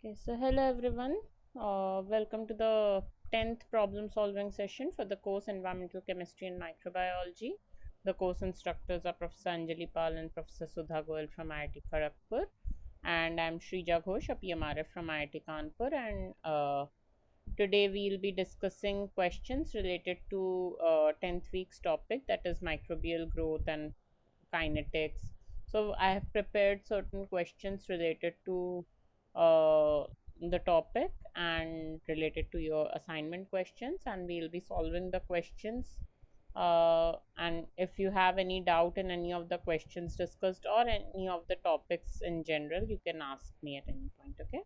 Okay, so hello everyone. Welcome to the 10th problem solving session for the course Environmental Chemistry and Microbiology. The course instructors are Professor Anjali Pal and Professor Sudha Goel from IIT Kharagpur, and I'm Shrija Ghosh, a PMRF from IIT Kanpur. And today we'll be discussing questions related to 10th week's topic, that is microbial growth and kinetics. So I have prepared certain questions related to uh, the topic and related to your assignment questions, and we'll be solving the questions. And if you have any doubt in any of the questions discussed or any of the topics in general, you can ask me at any point. Okay.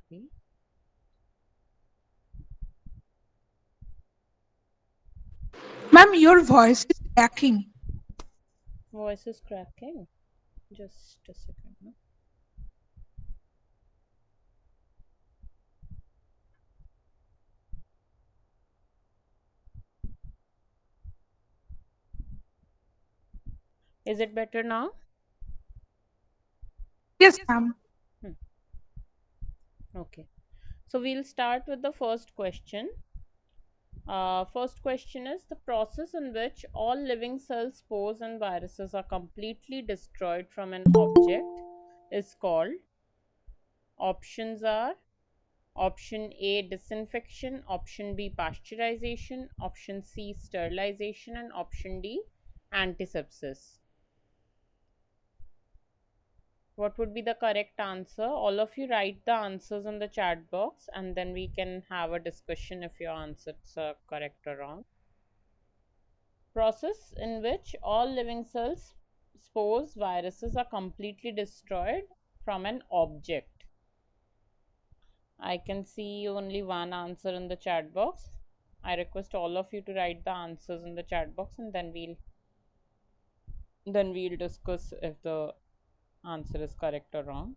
Sorry. Ma'am, your voice is cracking. Voice is cracking. Just a second. No? Is it better now? Yes, ma'am. Hmm. Okay. So we'll start with the first question. First question is the process in which all living cells, spores, and viruses are completely destroyed from an object is called. Options are option A disinfection, option B pasteurization, option C sterilization, and option D antisepsis. What would be the correct answer? All of you write the answers in the chat box and then we can have a discussion if your answers are correct or wrong. Process in which all living cells, spores, viruses are completely destroyed from an object. I can see only one answer in the chat box. I request all of you to write the answers in the chat box and then we'll discuss if the answer is correct or wrong.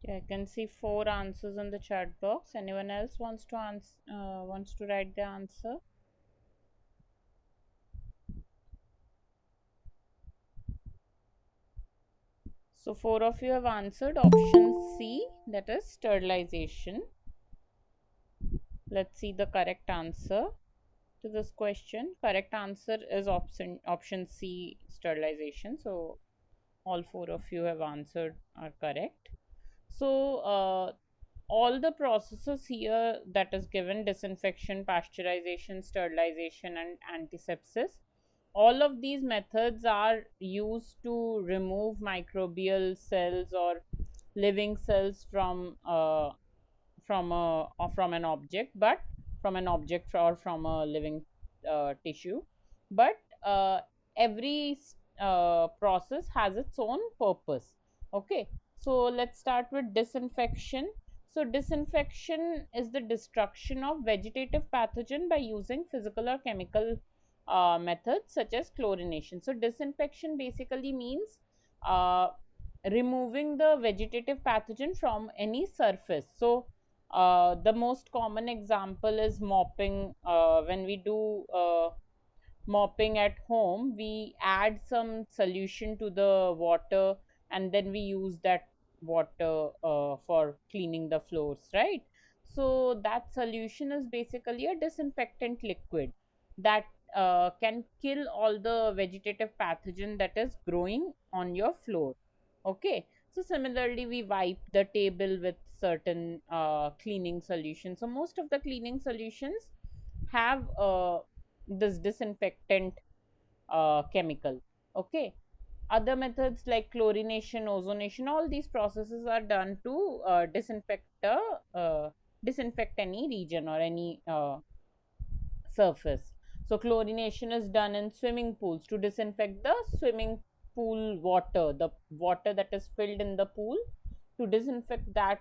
Yeah, I can see 4 answers in the chat box. Anyone else wants to write the answer? So 4 of you have answered option C, that is sterilization. Let's see the correct answer to this question. Correct answer is option C, sterilization. So all 4 of you have answered are correct. So all the processes here that is given, disinfection, pasteurization, sterilization, and antisepsis, all of these methods are used to remove microbial cells or living cells from an object, but from an object or from a living tissue. But every process has its own purpose. Okay, so let's start with disinfection. So disinfection is the destruction of vegetative pathogen by using physical or chemical methods such as chlorination. So disinfection basically means uh, removing the vegetative pathogen from any surface. So the most common example is mopping. When we do mopping at home, we add some solution to the water and then we use that water for cleaning the floors, right? So that solution is basically a disinfectant liquid that can kill all the vegetative pathogen that is growing on your floor. Okay, so similarly we wipe the table with certain cleaning solutions. So most of the cleaning solutions have this disinfectant chemical. Okay, Other methods like chlorination, ozonation, all these processes are done to disinfect any region or any surface. So chlorination is done in swimming pools to disinfect the swimming pool water, the water that is filled in the pool. To disinfect that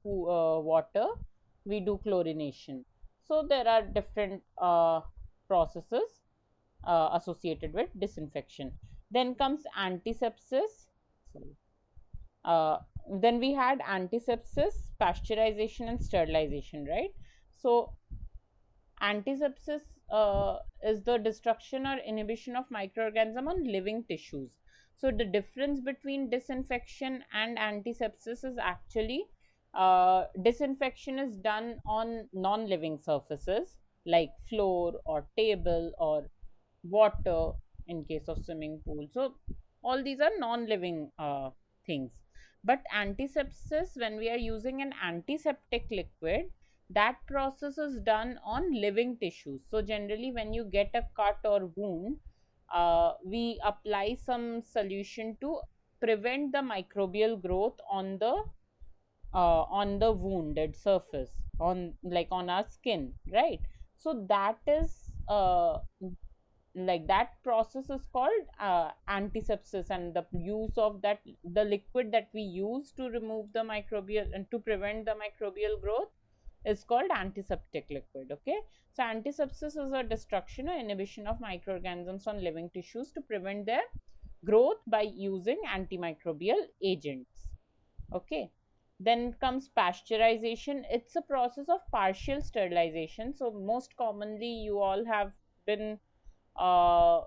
water, we do chlorination. So there are different processes associated with disinfection. Then comes antisepsis. Sorry. Uh, then we had antisepsis, pasteurization, and sterilization, right? So antisepsis is the destruction or inhibition of microorganism on living tissues. So the difference between disinfection and antisepsis is actually disinfection is done on non-living surfaces like floor or table or water in case of swimming pool. So all these are non-living things. But antisepsis, when we are using an antiseptic liquid, that process is done on living tissues. So generally when you get a cut or wound, we apply some solution to prevent the microbial growth on the wounded surface, on like on our skin, right? So that is like that process is called antisepsis, and the use of that, the liquid that we use to remove the microbial and to prevent the microbial growth, is called antiseptic liquid. Okay, so antisepsis is a destruction or inhibition of microorganisms on living tissues to prevent their growth by using antimicrobial agents. Okay, then comes pasteurization. It's a process of partial sterilization. So most commonly been uh,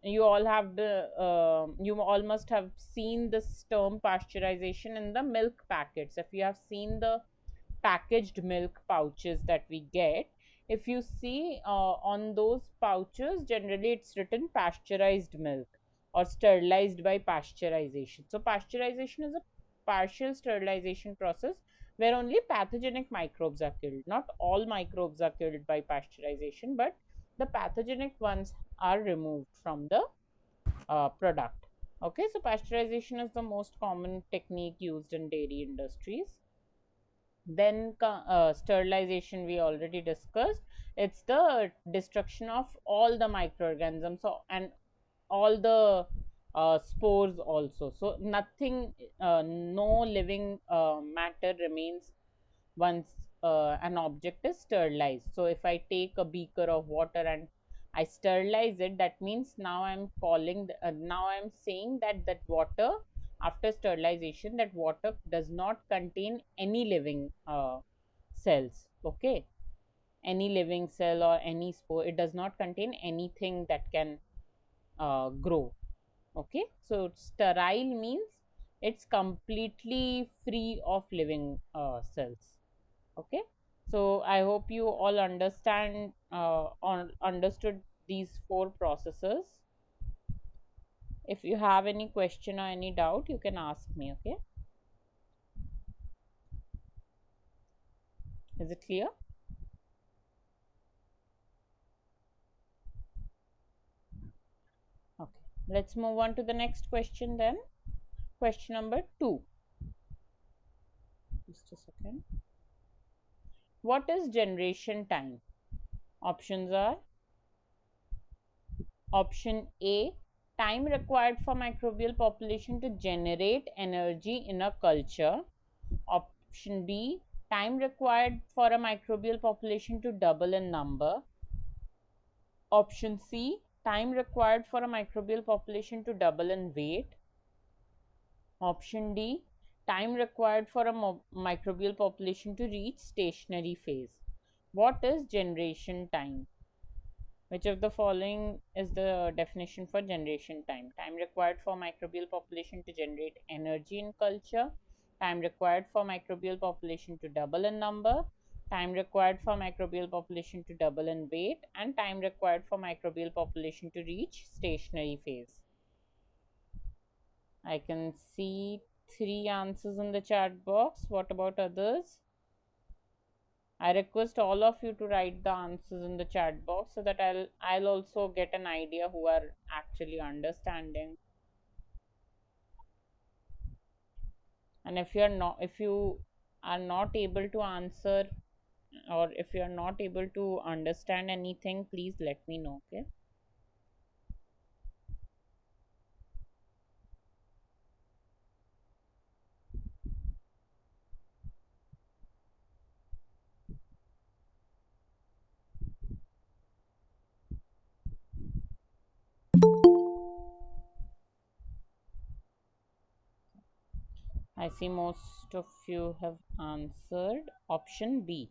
you all must have seen this term pasteurization in the milk packets. If you have seen the packaged milk pouches that we get, if you see on those pouches, generally it's written pasteurized milk or sterilized by pasteurization. So pasteurization is a partial sterilization process where only pathogenic microbes are killed. Not all microbes are killed by pasteurization, but the pathogenic ones are removed from the product. Okay, so pasteurization is the most common technique used in dairy industries. Then sterilization we already discussed. It's the destruction of all the microorganisms, so, and all the spores also. So nothing, no living matter remains once an object is sterilized. So if I take a beaker of water and I sterilize it, that means now I'm saying that that water, after sterilization, that water does not contain any living cells. Okay, any living cell or any spore, it does not contain anything that can grow. Okay, so sterile means it's completely free of living cells. Okay, so I hope you all understood these four processes. If you have any question or any doubt, you can ask me. Okay, is it clear? Okay, let's move on to the next question then. Question number 2. Just a second. What is generation time? Options are: option A, time required for microbial population to generate energy in a culture. Option B, time required for a microbial population to double in number. Option C, time required for a microbial population to double in weight. Option D, time required for a microbial population to reach stationary phase. What is generation time? Which of the following is the definition for generation time? Time required for microbial population to generate energy in culture, time required for microbial population to double in number, time required for microbial population to double in weight, and time required for microbial population to reach stationary phase. I can see 3 answers in the chat box. What about others? I request all of you to write the answers in the chat box so that I'll also get an idea who are actually understanding. And if you are not able to answer, or if you are not able to understand anything, please let me know. Okay. I see most of you have answered option B.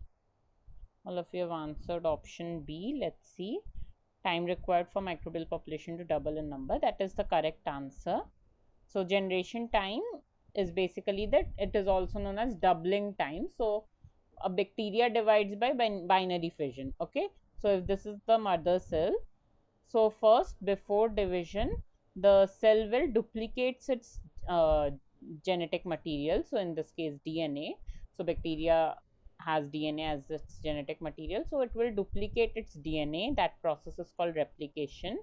All of you have answered option B. Let's see. Time required for microbial population to double in number. That is the correct answer. So generation time is basically that, it is also known as doubling time. So a bacteria divides by binary fission. Okay. So if this is the mother cell, so first, before division, the cell will duplicates its genetic material. So in this case, DNA. So bacteria has DNA as its genetic material. So it will duplicate its DNA. That process is called replication.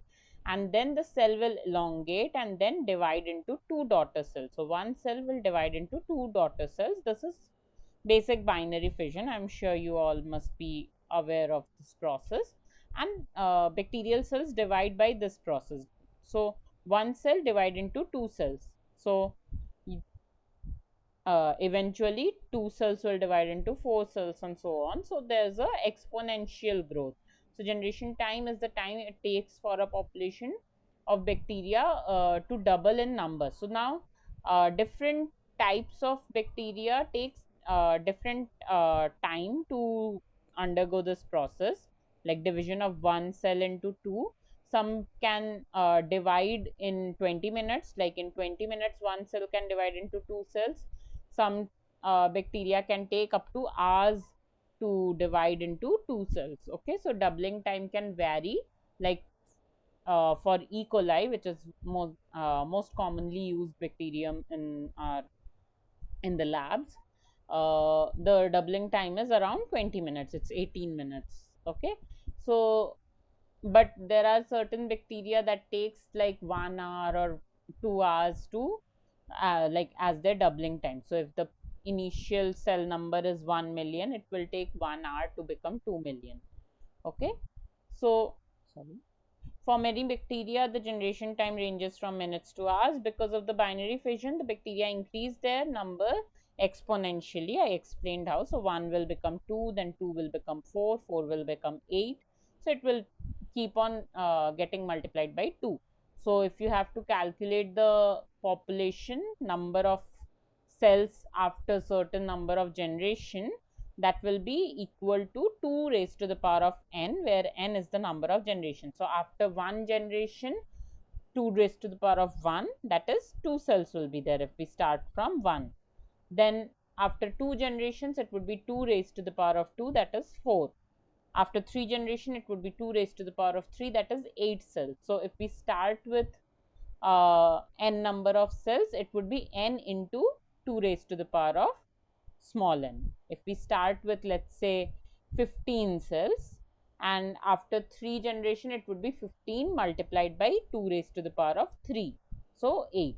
And then the cell will elongate and then divide into two daughter cells. So one cell will divide into two daughter cells. This is basic binary fission. I'm sure you all must be aware of this process. And bacterial cells divide by this process. So one cell divide into two cells. So eventually two cells will divide into four cells and so on. So there's a exponential growth. So generation time is the time it takes for a population of bacteria to double in number. So now different types of bacteria takes different time to undergo this process, like division of one cell into two. Some can divide in 20 minutes, like in 20 minutes one cell can divide into two cells. Some bacteria can take up to hours to divide into two cells. Okay, so doubling time can vary. Like for E. coli, which is most commonly used bacterium in the labs, the doubling time is around 20 minutes. It's 18 minutes. Okay, so but there are certain bacteria that takes like 1 hour or 2 hours to like as their doubling time. So if the initial cell number is 1 million, it will take 1 hour to become 2 million. Okay, so sorry, for many bacteria, the generation time ranges from minutes to hours. Because of the binary fission, the bacteria increase their number exponentially. I explained how. So 1 will become 2, then 2 will become 4, 4 will become 8. So it will keep on getting multiplied by 2. So if you have to calculate the population number of cells after certain number of generation, that will be equal to 2 raised to the power of n, where n is the number of generation. So after one generation, 2 raised to the power of 1, that is 2 cells will be there if we start from 1. Then after 2 generations, it would be 2 raised to the power of 2, that is 4. After 3 generation, it would be 2 raised to the power of 3, that is 8 cells. So if we start with n number of cells, it would be n into 2 raised to the power of small n. If we start with, let's say, 15 cells, and after 3 generation, it would be 15 multiplied by 2 raised to the power of 3. So 8.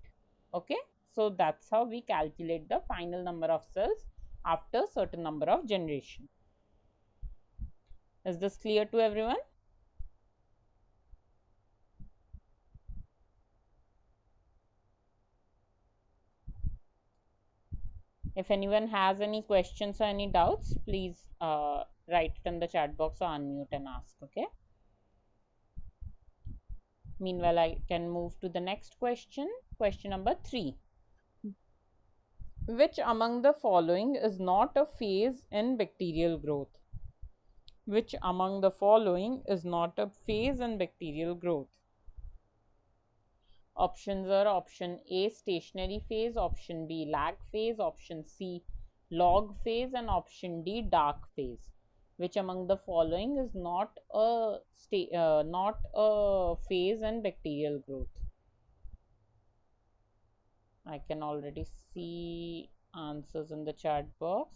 Okay, so that's how we calculate the final number of cells after certain number of generation. Is this clear to everyone? If anyone has any questions or any doubts, please write it in the chat box or unmute and ask. Okay. Meanwhile, I can move to the next question. Question number 3. Which among the following is not a phase in bacterial growth? Which among the following is not a phase in bacterial growth? Options are option A, stationary phase, option B, lag phase, option C, log phase, and option D, dark phase. Which among the following is not a phase in bacterial growth? I can already see answers in the chat box.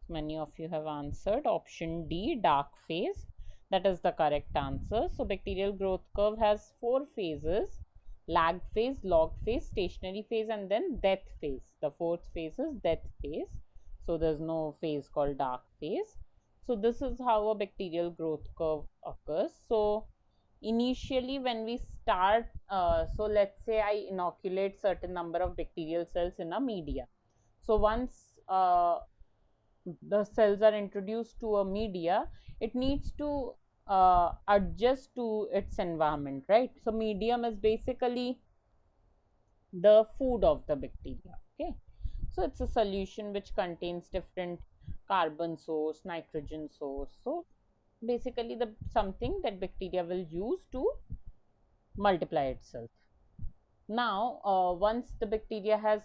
Many of you have answered option D, dark phase. That is the correct answer. So bacterial growth curve has 4 phases: lag phase, log phase, stationary phase, and then death phase. The fourth phase is death phase. So there's no phase called dark phase. So this is how a bacterial growth curve occurs. So initially when we start, so let's say I inoculate certain number of bacterial cells in a media. So once the cells are introduced to a media, it needs to adjust to its environment, right? So medium is basically the food of the bacteria. Okay, so it's a solution which contains different carbon source, nitrogen source. So basically the something that bacteria will use to multiply itself. Now once the bacteria has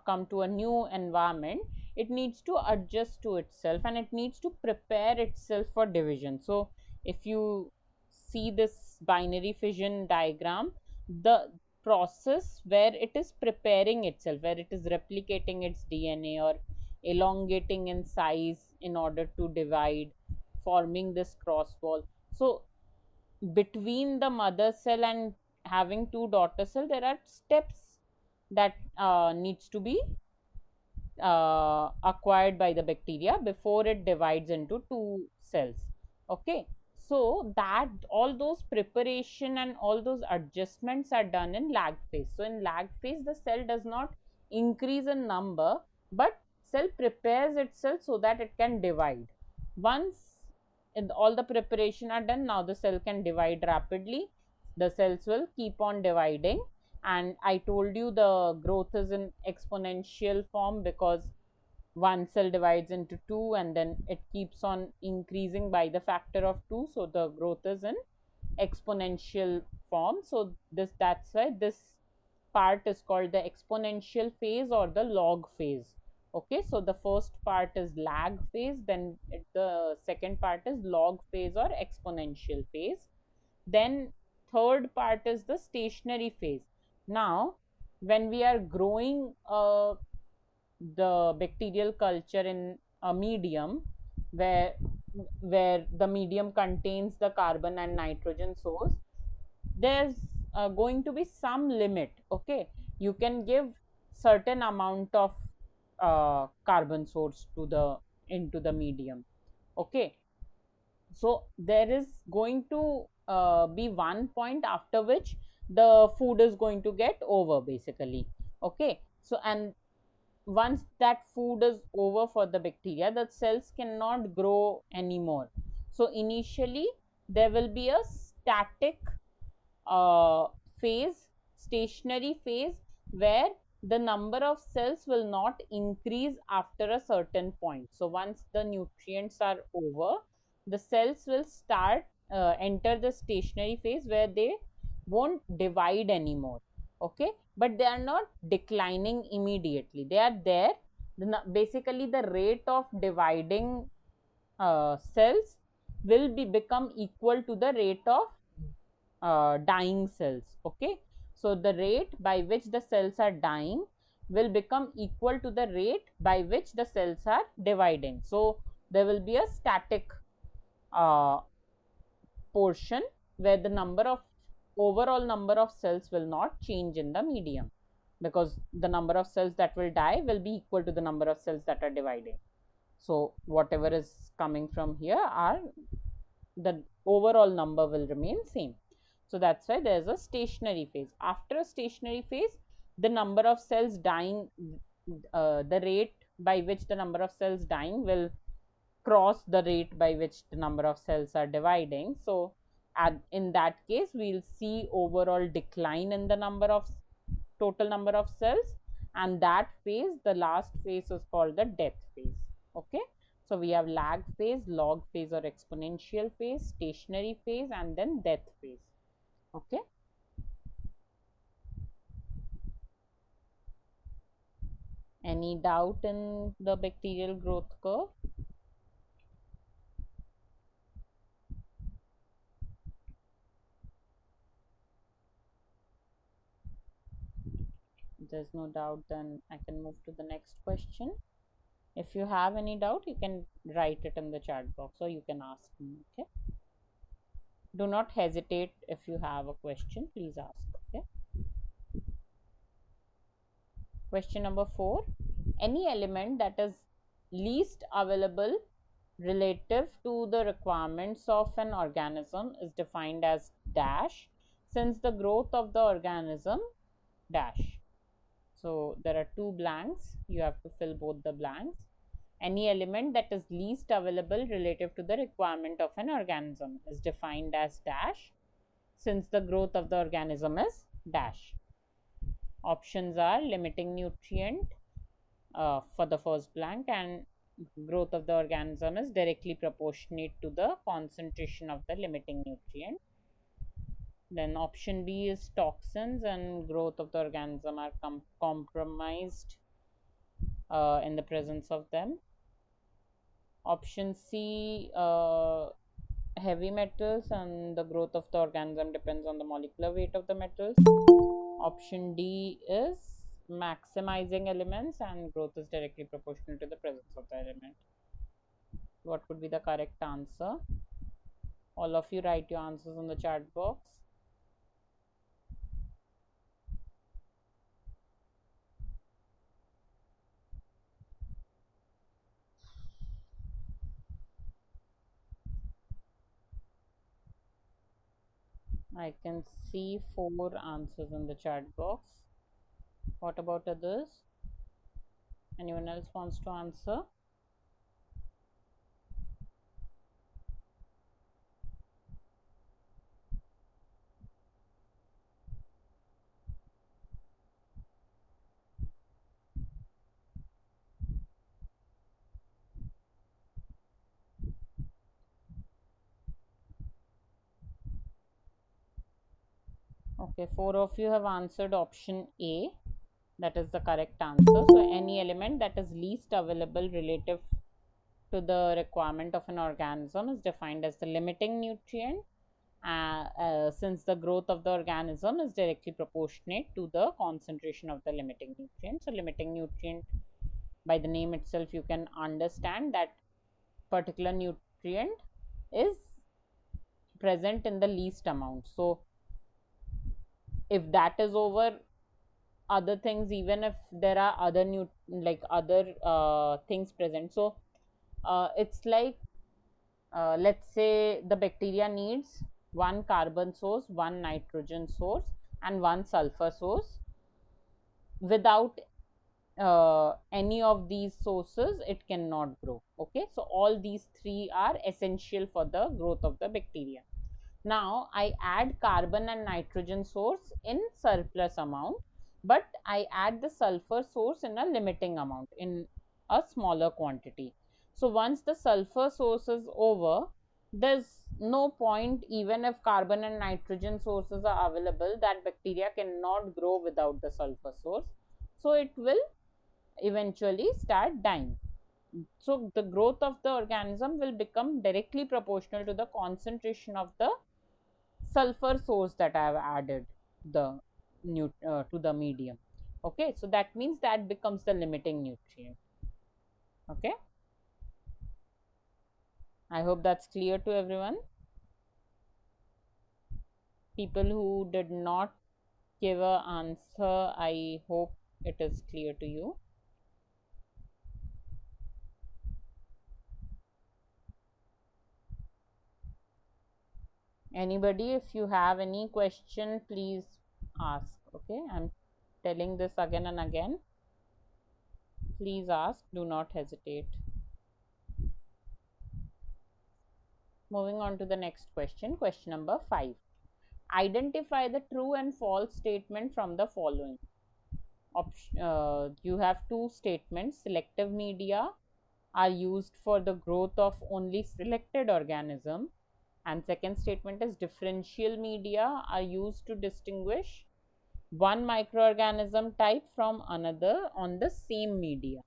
come to a new environment, it needs to adjust to itself and it needs to prepare itself for division. So if you see this binary fission diagram, the process where it is preparing itself, where it is replicating its DNA or elongating in size in order to divide, forming this cross wall. So between the mother cell and having two daughter cell, there are steps that needs to be acquired by the bacteria before it divides into two cells. Okay, so that all those preparation and all those adjustments are done in lag phase. So in lag phase the cell does not increase in number, but cell prepares itself so that it can divide. Once all the preparation are done, now the cell can divide rapidly. The cells will keep on dividing, and I told you the growth is in exponential form because one cell divides into two and then it keeps on increasing by the factor of 2. So the growth is in exponential form. So that's why this part is called the exponential phase or the log phase. Okay, so the first part is lag phase, then the second part is log phase or exponential phase. Then third part is the stationary phase. Now when we are growing the bacterial culture in a medium where the medium contains the carbon and nitrogen source, there's going to be some limit. Okay, you can give certain amount of carbon source to the into the medium. Okay, so there is going to be one point after which the food is going to get over basically. Okay, so and once that food is over for the bacteria, the cells cannot grow anymore. So initially there will be a static uh, phase, stationary phase, where the number of cells will not increase after a certain point. So once the nutrients are over, the cells will start enter the stationary phase where they won't divide anymore. Okay, but they are not declining immediately, they are there. Basically the rate of dividing cells will be become equal to the rate of dying cells. Okay, so the rate by which the cells are dying will become equal to the rate by which the cells are dividing. So there will be a static uh, portion where the number of overall number of cells will not change in the medium, because the number of cells that will die will be equal to the number of cells that are dividing. So whatever is coming from here are the overall number will remain same. So that's why there's a stationary phase. After a stationary phase, the number of cells dying, the rate by which the number of cells dying will cross the rate by which the number of cells are dividing. So in that case we'll see overall decline in the number of total number of cells, and that phase, the last phase, is called the death phase. Okay, so we have lag phase, log phase or exponential phase, stationary phase, and then death phase. Okay, any doubt in the bacterial growth curve? There's no doubt, then I can move to the next question. If you have any doubt, you can write it in the chat box or you can ask me. Okay, do not hesitate. If you have a question, please ask. Okay, question number 4. Any element that is least available relative to the requirements of an organism is defined as dash, since the growth of the organism dash. So there are two blanks, you have to fill both the blanks. Any element that is least available relative to the requirement of an organism is defined as dash, since the growth of the organism is dash. Options are limiting nutrient for the first blank, and growth of the organism is directly proportionate to the concentration of the limiting nutrient. Then option B is toxins, and growth of the organism are compromised in the presence of them. Option C, heavy metals, and the growth of the organism depends on the molecular weight of the metals. Option D is maximizing elements, and growth is directly proportional to the presence of the element. What would be the correct answer? All of you write your answers in the chat box. I can see 4 answers in the chat box. What about others? Anyone else wants to answer? Okay, 4 of you have answered option A. That is the correct answer. So any element that is least available relative to the requirement of an organism is defined as the limiting nutrient, since the growth of the organism is directly proportionate to the concentration of the limiting nutrient. So limiting nutrient, by the name itself you can understand that particular nutrient is present in the least amount. So if that is over other things, even if there are other other things present, so it's like, let's say the bacteria needs one carbon source, one nitrogen source, and one sulfur source. Without any of these sources it cannot grow. Okay, so all these three are essential for the growth of the bacteria. Now I add carbon and nitrogen source in surplus amount, but I add the sulfur source in a limiting amount, in a smaller quantity. So once the sulfur source is over, there's no point, even if carbon and nitrogen sources are available, that bacteria cannot grow without the sulfur source. So it will eventually start dying. So the growth of the organism will become directly proportional to the concentration of the sulfur source that I have added the to the medium. Okay, so that means that becomes the limiting nutrient. Okay, I hope that's clear to everyone. People who did not give a answer, I hope it is clear to you. Anybody, if you have any question, please ask. Okay, I'm telling this again and again. Please ask, do not hesitate. Moving on to the next question, question number 5. Identify the true and false statement from the following. You have two statements. Selective media are used for the growth of only selected organism, and second statement is differential media are used to distinguish one microorganism type from another on the same media.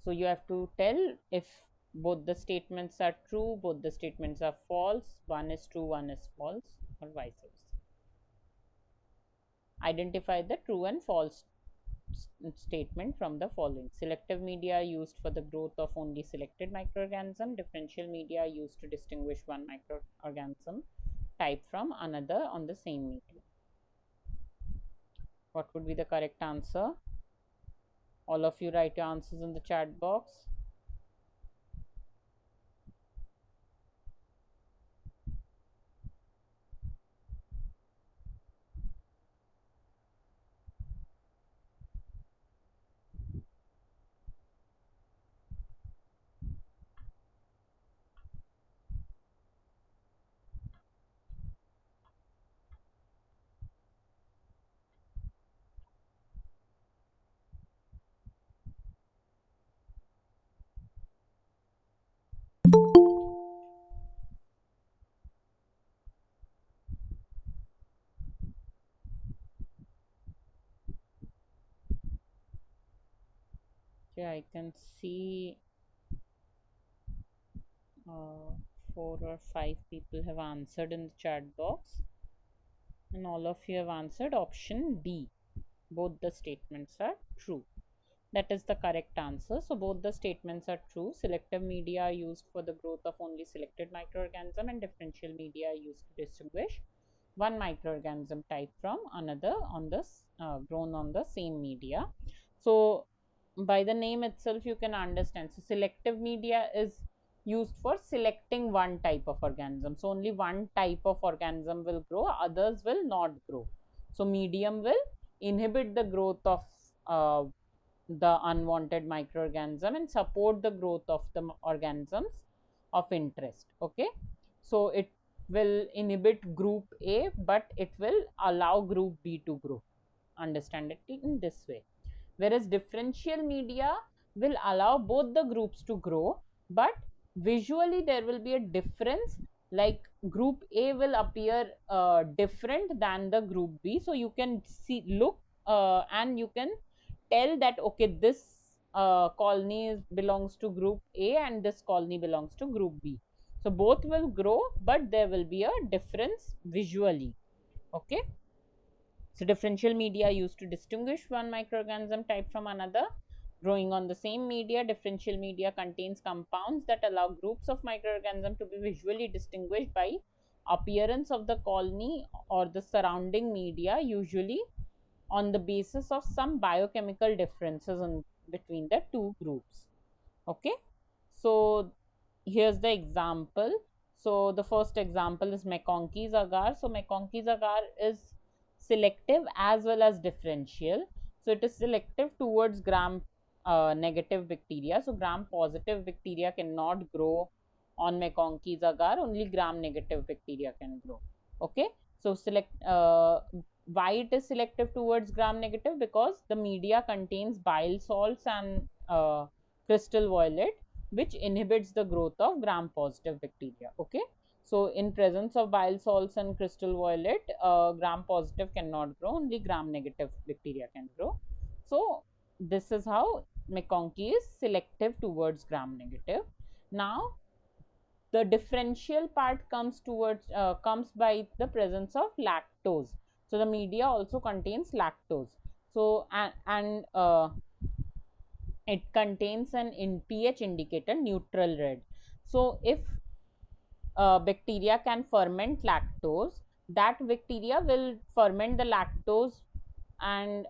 So you have to tell if both the statements are true, both the statements are false, one is true, one is false, or vice versa. Identify the true and false statement from the following. Selective media are used for the growth of only selected microorganism. Differential media are used to distinguish one microorganism type from another on the same medium. What would be the correct answer? All of you write your answers in the chat box. Okay, I can see 4 or 5 people have answered in the chat box, and all of you have answered option D. Both the statements are true. That is the correct answer. So both the statements are true. Selective media are used for the growth of only selected microorganism, and differential media are used to distinguish one microorganism type from another on this grown on the same media. So by the name itself you can understand. So selective media is used for selecting one type of organism. So only one type of organism will grow, others will not grow. So medium will inhibit the growth of the unwanted microorganism and support the growth of the organisms of interest. Okay, so it will inhibit group A, but it will allow group B to grow. Understand it in this way. Whereas differential media will allow both the groups to grow, but visually there will be a difference, like group A will appear different than the group B. So you can see, look, and you can tell that okay, this colony belongs to group A and this colony belongs to group B. So both will grow, but there will be a difference visually. Okay, so differential media are used to distinguish one microorganism type from another. Growing on the same media, differential media contains compounds that allow groups of microorganisms to be visually distinguished by appearance of the colony or the surrounding media, usually on the basis of some biochemical differences in between the two groups. Okay, so here's the example. So the first example is McConkey's agar. So McConkey's agar is selective as well as differential. So it is selective towards gram negative bacteria. So gram positive bacteria cannot grow on McConkey's agar, only gram negative bacteria can grow. Okay, so why it is selective towards gram negative? Because the media contains bile salts and crystal violet, which inhibits the growth of gram positive bacteria. Okay, so in presence of bile salts and crystal violet, gram positive cannot grow, only gram negative bacteria can grow. So this is how McConkey is selective towards gram negative. Now the differential part comes by the presence of lactose. So the media also contains lactose. So and it contains an pH indicator, neutral red. So if bacteria can ferment lactose, that bacteria will ferment the lactose and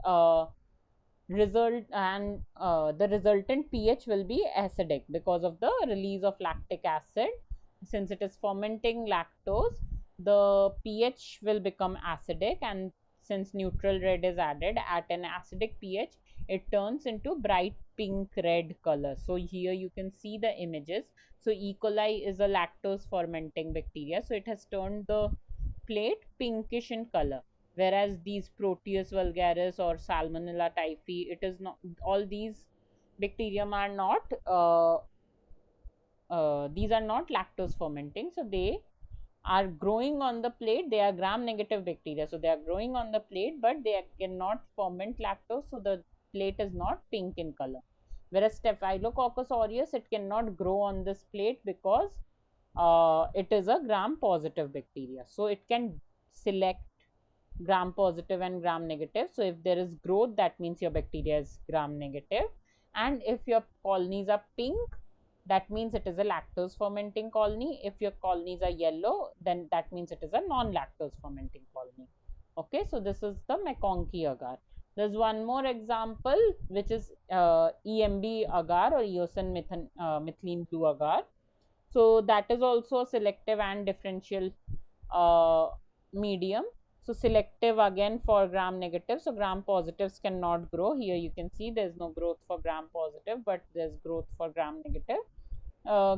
the resultant pH will be acidic because of the release of lactic acid. Since it is fermenting lactose, the pH will become acidic, and since neutral red is added at an acidic pH, it turns into bright pink red color. So here you can see the images. So E. coli is a lactose fermenting bacteria, so it has turned the plate pinkish in color, whereas these Proteus vulgaris or Salmonella typhi, it is not, all these bacterium are not these are not lactose fermenting, so they are growing on the plate. They are gram negative bacteria, so they are growing on the plate, but they cannot ferment lactose, so the plate is not pink in color. Whereas Staphylococcus aureus, it cannot grow on this plate because it is a gram positive bacteria, so it can select gram positive and gram negative. So if there is growth, that means your bacteria is gram negative. And if your colonies are pink, that means it is a lactose fermenting colony. If your colonies are yellow, then that means it is a non-lactose fermenting colony. Okay, so this is the McConkey agar. There's one more example, which is EMB agar, or eosin methylene blue agar. So that is also a selective and differential uh, medium. So selective again for gram negative. So gram positives cannot grow. Here you can see there's no growth for gram positive, but there's growth for gram negative.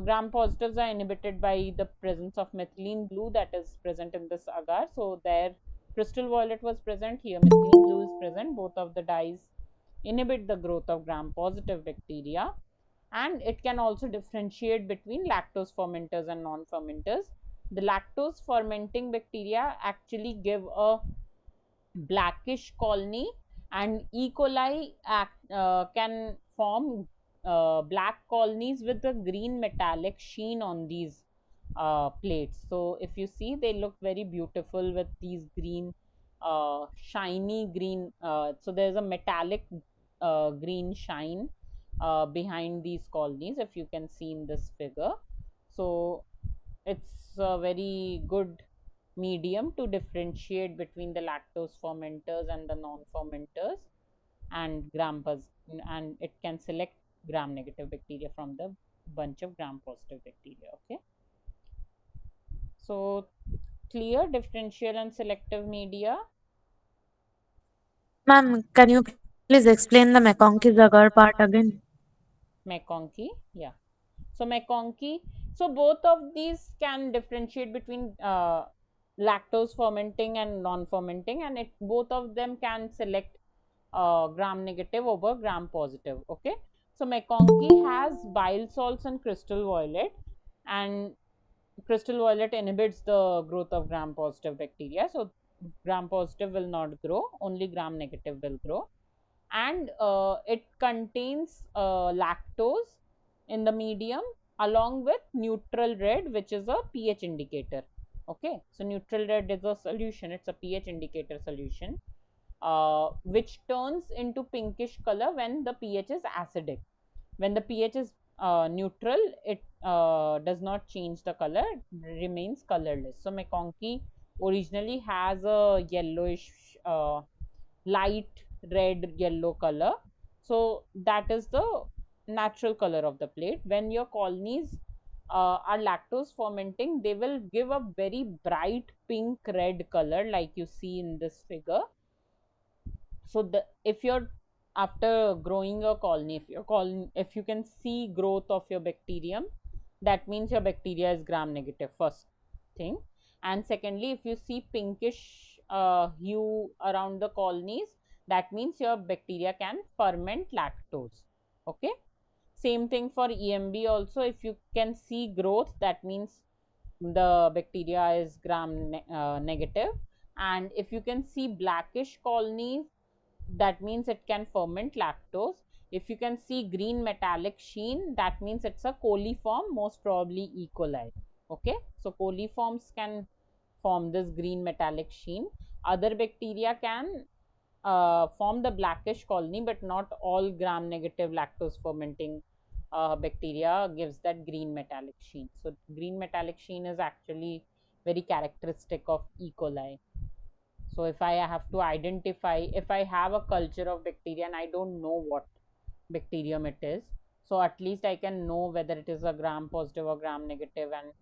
Gram positives are inhibited by the presence of methylene blue that is present in this agar. So there crystal violet was present, here methylene blue is present. Both of the dyes inhibit the growth of gram positive bacteria, and it can also differentiate between lactose fermenters and non fermenters. The lactose fermenting bacteria actually give a blackish colony, and E. coli can form black colonies with a green metallic sheen on these plates. So if you see, they look very beautiful with these green shiny green, so there's a metallic green shine behind these colonies, if you can see in this figure. So it's a very good medium to differentiate between the lactose fermenters and the non fermenters, and and it can select gram negative bacteria from the bunch of gram positive bacteria. Okay, so clear differential and selective media. Ma'am, can you please explain the McConkey's agar part again? McConkey, yeah. So McConkey, so both of these can differentiate between lactose fermenting and non-fermenting, and it both of them can select gram negative over gram positive. Okay, so McConkey has bile salts and crystal violet, and crystal violet inhibits the growth of gram positive bacteria. So gram positive will not grow, only gram negative will grow, and it contains lactose in the medium along with neutral red, which is a pH indicator. Okay, so neutral red is a solution, it's a pH indicator solution, which turns into pinkish color when the pH is acidic. When the pH is neutral, it does not change the color, it remains colorless. So McConkey originally has a yellowish light red yellow color. So that is the natural color of the plate. When your colonies are lactose fermenting, they will give a very bright pink red color like you see in this figure. So the if you're after growing your colony, if you can see growth of your bacterium, that means your bacteria is gram negative, first thing. And secondly, if you see pinkish hue around the colonies, that means your bacteria can ferment lactose. Okay, same thing for EMB also. If you can see growth, that means the bacteria is negative. And if you can see blackish colonies, that means it can ferment lactose. If you can see green metallic sheen, that means it's a coliform, most probably E. coli. Okay, so coliforms can form this green metallic sheen. Other bacteria can form the blackish colony, but not all gram negative lactose fermenting bacteria gives that green metallic sheen. So green metallic sheen is actually very characteristic of E. coli. So if I have to identify, if I have a culture of bacteria and I don't know what bacterium it is, so at least I can know whether it is a gram positive or gram negative, and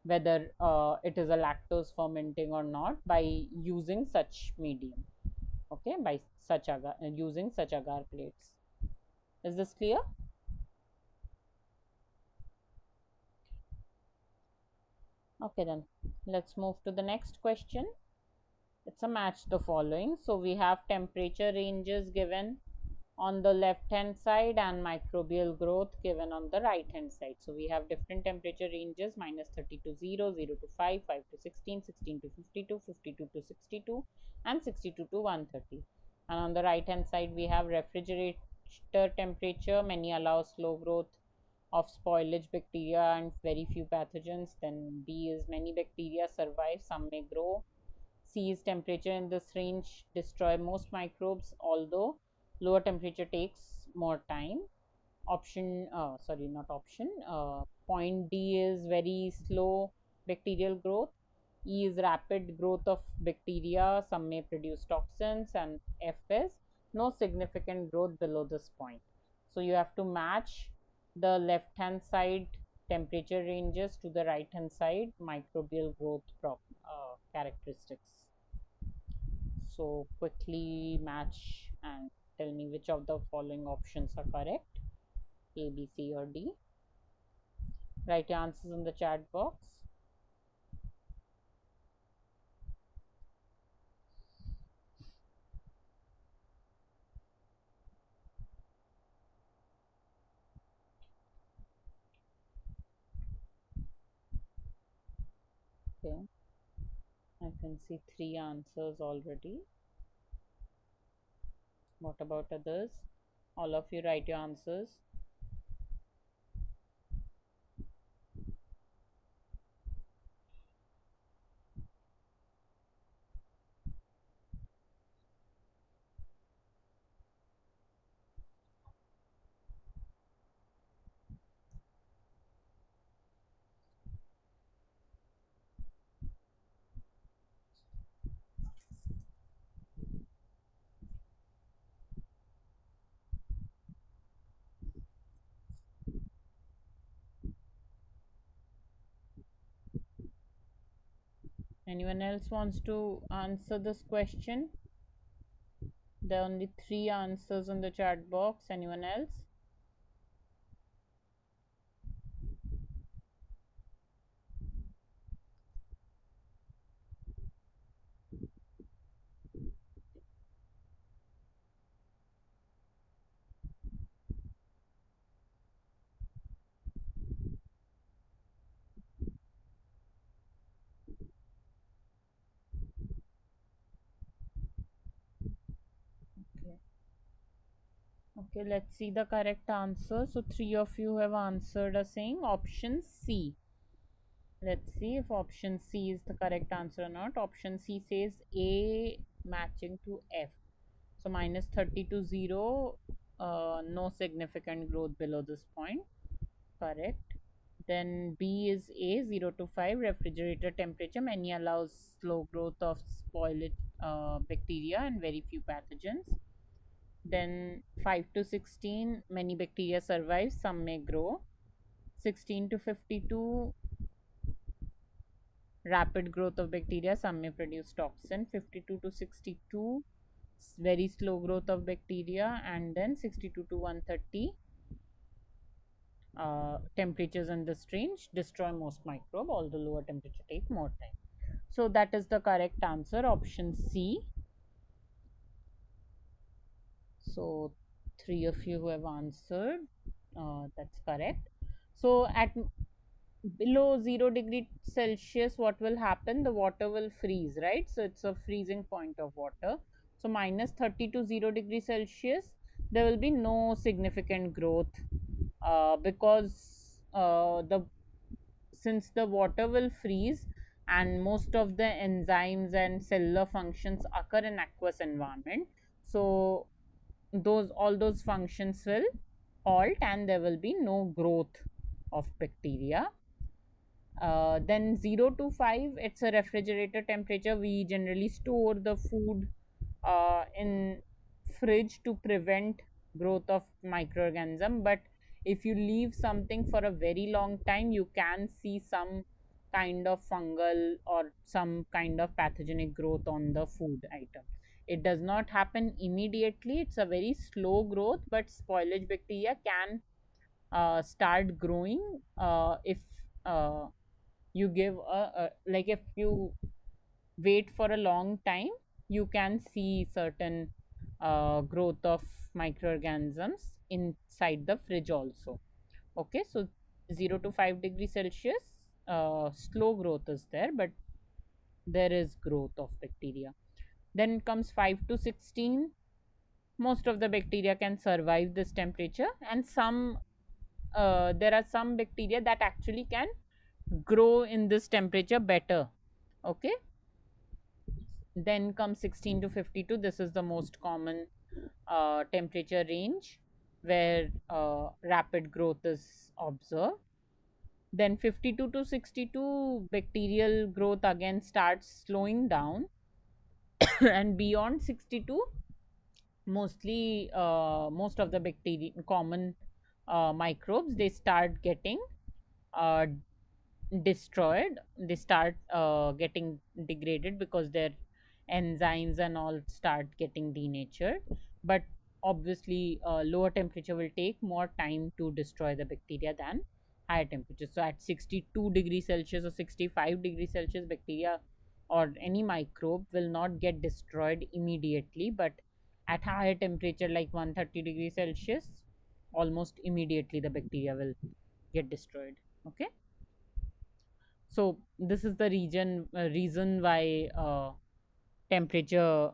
whether it is a lactose fermenting or not by using such medium. Okay, by such agar, using such agar plates. Is this clear? Okay, then let's move to the next question. It's a match the following. So we have temperature ranges given on the left hand side and microbial growth given on the right hand side. So we have different temperature ranges: -30 to 0, 0 to 5, 5 to 16, 16 to 52, 52 to 62, and 62 to 130. And on the right hand side we have refrigerator temperature. Many allow slow growth of spoilage bacteria and very few pathogens. Then B is many bacteria survive, some may grow. C is temperature in this range destroy most microbes, although lower temperature takes more time. Option, sorry, not option. Point D is very slow bacterial growth. E is rapid growth of bacteria. Some may produce toxins, and F is no significant growth below this point. So you have to match the left hand side temperature ranges to the right hand side microbial growth characteristics. So quickly match and tell me which of the following options are correct. A, B, C, or D. Write your answers in the chat box. Okay, I can see 3 answers already. What about others? All of you write your answers. Anyone else wants to answer this question? There are only 3 answers in the chat box. Anyone else? Okay. Okay, let's see the correct answer. So 3 of you have answered are saying option C. Let's see if option C is the correct answer or not. Option C says A matching to F. So minus 30 to 0, no significant growth below this point. Correct. Then B is A, 0 to 5, refrigerator temperature. Many allows slow growth of spoilage bacteria and very few pathogens. Then 5 to 16, many bacteria survive, some may grow. 16 to 52, rapid growth of bacteria, some may produce toxin. 52 to 62, very slow growth of bacteria. And then 62 to 130, temperatures in this range destroy most microbe, although lower temperature take more time. So that is the correct answer, option C. So 3 of you who have answered, that's correct. So at below 0 degree Celsius, what will happen? The water will freeze, right? So it's a freezing point of water. So minus 30 to 0 degree Celsius, there will be no significant growth, because the since the water will freeze and most of the enzymes and cellular functions occur in aqueous environment, so those all those functions will halt and there will be no growth of bacteria. Then 0 to 5, it's a refrigerator temperature. We generally store the food in fridge to prevent growth of microorganism, but if you leave something for a very long time, you can see some kind of fungal or some kind of pathogenic growth on the food item. It does not happen immediately, it's a very slow growth, but spoilage bacteria can start growing if you give like if you wait for a long time, you can see certain growth of microorganisms inside the fridge also. Okay, so 0 to 5 degree Celsius, slow growth is there, but there is growth of bacteria. Then comes 5 to 16, most of the bacteria can survive this temperature, and some there are some bacteria that actually can grow in this temperature better. Okay, Then comes 16 to 52. This is the most common temperature range where rapid growth is observed. Then 52 to 62, bacterial growth again starts slowing down. And beyond 62, most of the bacteria common microbes, they start getting uh, destroyed. They start getting degraded because their enzymes and all start getting denatured. But obviously lower temperature will take more time to destroy the bacteria than higher temperature. So at 62 degrees Celsius or 65 degrees Celsius, bacteria or any microbe will not get destroyed immediately, but at higher temperature like 130 degrees Celsius, almost immediately the bacteria will get destroyed. Okay, so this is the reason why temperature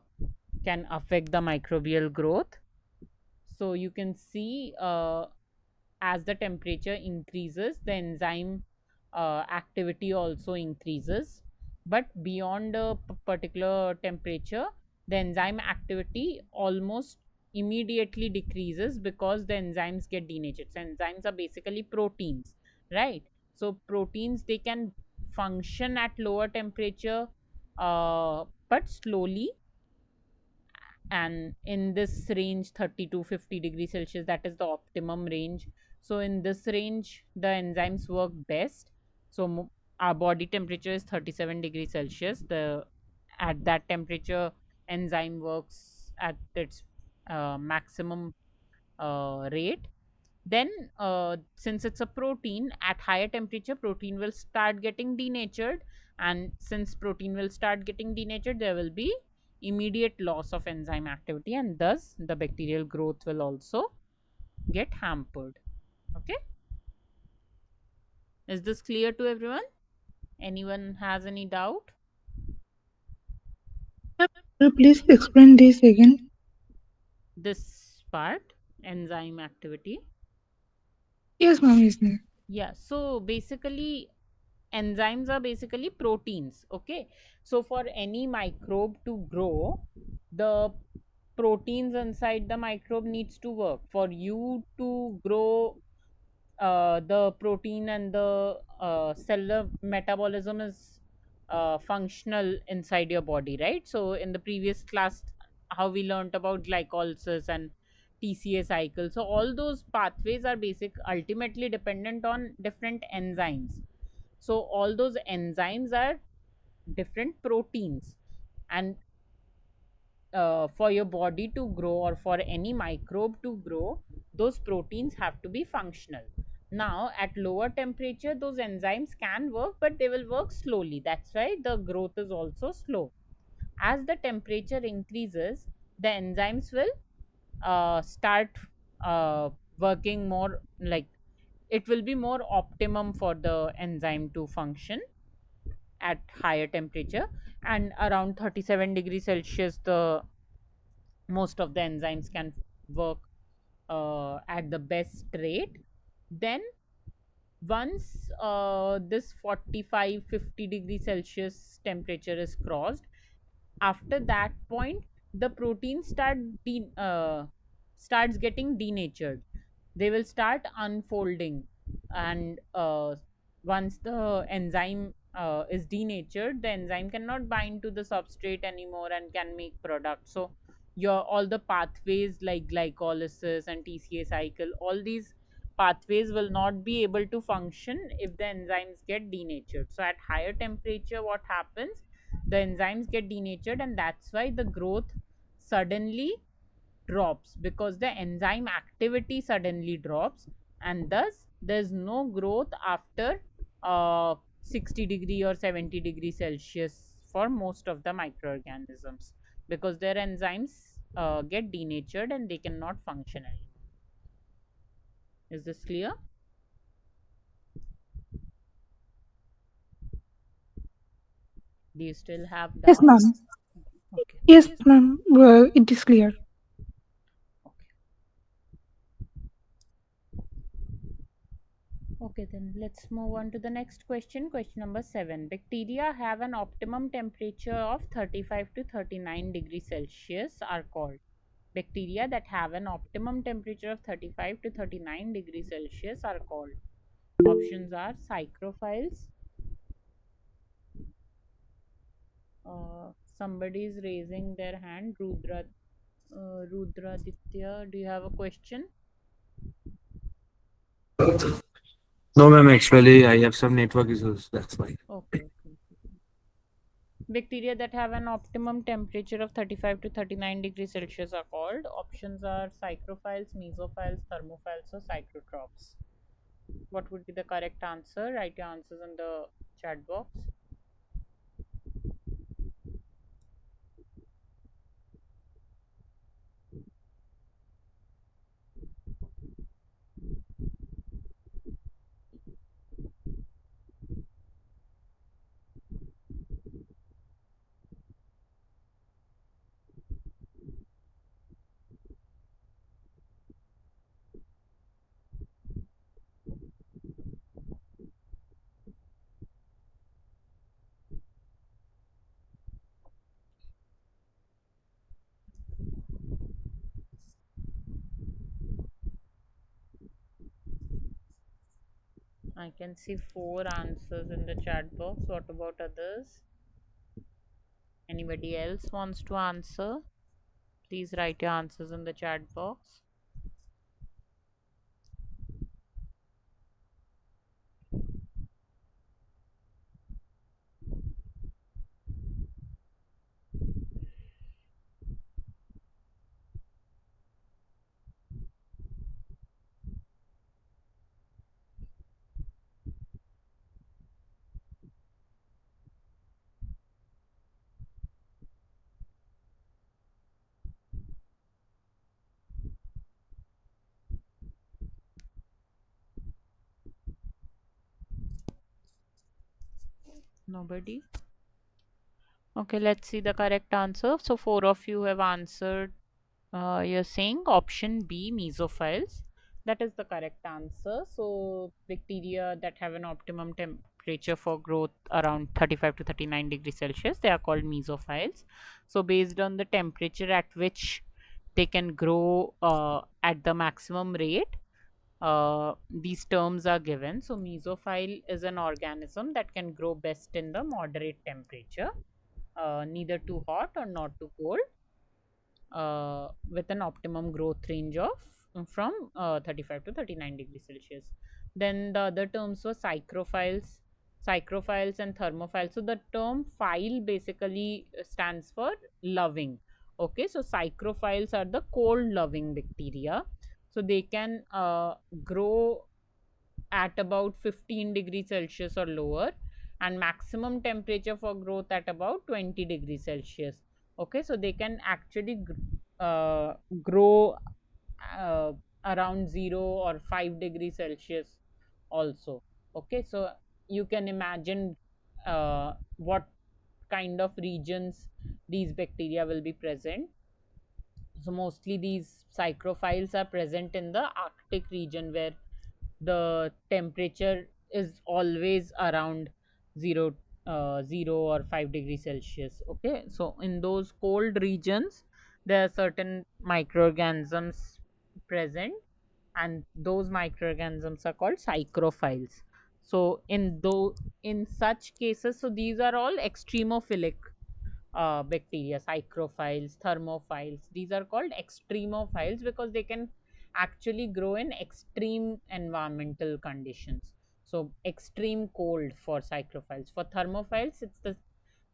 can affect the microbial growth. So you can see, as the temperature increases, the enzyme activity also increases. But beyond a particular temperature, the enzyme activity almost immediately decreases because the enzymes get denatured. So enzymes are basically proteins, right? So proteins, they can function at lower temperature, but slowly. And in this range, 30 to 50 degrees Celsius, that is the optimum range. So in this range the enzymes work best. So our body temperature is 37 degrees Celsius. The At that temperature, enzyme works at its maximum rate. Then since it's a protein, at higher temperature protein will start getting denatured, and since protein will start getting denatured, there will be immediate loss of enzyme activity, and thus the bacterial growth will also get hampered. Okay, is this clear to everyone? Anyone has any doubt? Yep. Please explain this again. This part, enzyme activity. Yes, ma'am, is there. Yeah, so basically enzymes are basically proteins. Okay, so for any microbe to grow, the proteins inside the microbe needs to work for you to grow. The protein and the cellular metabolism is functional inside your body, right? So in the previous class, how we learned about glycolysis and TCA cycle, so all those pathways are basic ultimately dependent on different enzymes. So all those enzymes are different proteins, and for your body to grow or for any microbe to grow, those proteins have to be functional. Now at lower temperature, those enzymes can work, but they will work slowly. That's why the growth is also slow. As the temperature increases, the enzymes will start working more, like it will be more optimum for the enzyme to function at higher temperature. And around 37 degrees Celsius, the most of the enzymes can work at the best rate. Then once this 45-50 degrees Celsius temperature is crossed, after that point the protein starts getting denatured. They will start unfolding, and once the enzyme is denatured, the enzyme cannot bind to the substrate anymore and can make product. So your all the pathways like glycolysis and TCA cycle, all these pathways will not be able to function if the enzymes get denatured. So at higher temperature, what happens, the enzymes get denatured, and that's why the growth suddenly drops, because the enzyme activity suddenly drops, and thus there's no growth after 60 degree or 70 degree Celsius for most of the microorganisms, because their enzymes get denatured and they cannot function anymore. Is this clear? Do you still have Yes, ma'am. doubts? Okay. Yes, ma'am. It is clear. Okay. Okay, then let's move on to the next question. Question number 7. Bacteria have an optimum temperature of 35 to 39 degrees Celsius are called. Bacteria that have an optimum temperature of 35 to 39 degrees Celsius are called. Options are psychrophiles. Somebody is raising their hand. Rudraditya, do you have a question? No, ma'am, actually, I have some network issues. That's why. Okay, okay. Bacteria that have an optimum temperature of 35 to 39 degrees Celsius are called. Options are psychrophiles, mesophiles, thermophiles, or psychrotrophs. What would be the correct answer? Write your answers in the chat box. I can see 4 answers in the chat box. What about others? Anybody else wants to answer? Please write your answers in the chat box. Nobody? Okay, let's see the correct answer. So, 4 of you have answered. You're saying option B, mesophiles. That is the correct answer. So, bacteria that have an optimum temperature for growth around 35 to 39 degrees Celsius, they are called mesophiles. So, based on the temperature at which they can grow at the maximum rate, these terms are given. So, mesophile is an organism that can grow best in the moderate temperature, neither too hot or not too cold, with an optimum growth range of from 35 to 39 degrees Celsius. Then the other terms were psychrophiles and thermophiles. So the term phile basically stands for loving. Okay, so psychrophiles are the cold loving bacteria. So they can grow at about 15 degrees Celsius or lower, and maximum temperature for growth at about 20 degrees Celsius. Okay, so they can actually grow uh, around 0 or 5 degrees Celsius also. Okay, so you can imagine what kind of regions these bacteria will be present. So mostly these psychrophiles are present in the Arctic region, where the temperature is always around 0 0 or 5 degrees Celsius. Okay, so in those cold regions there are certain microorganisms present, and those microorganisms are called psychrophiles. So in such cases, so these are all extremophilic bacteria, psychrophiles, thermophiles. These are called extremophiles because they can actually grow in extreme environmental conditions. So extreme cold for psychrophiles. For thermophiles, it's the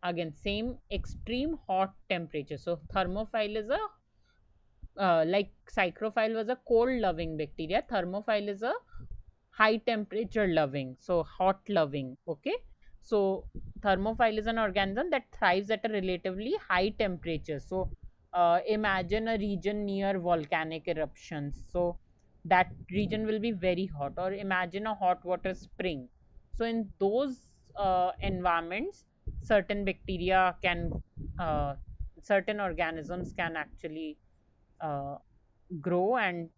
again same extreme hot temperature. So thermophile is a like psychrophile was a cold loving bacteria, thermophile is a high temperature loving, so hot loving. Okay, so thermophile is an organism that thrives at a relatively high temperature. So imagine a region near volcanic eruptions, so that region will be very hot. Or imagine a hot water spring. So in those environments, certain bacteria can certain organisms can actually uh, grow and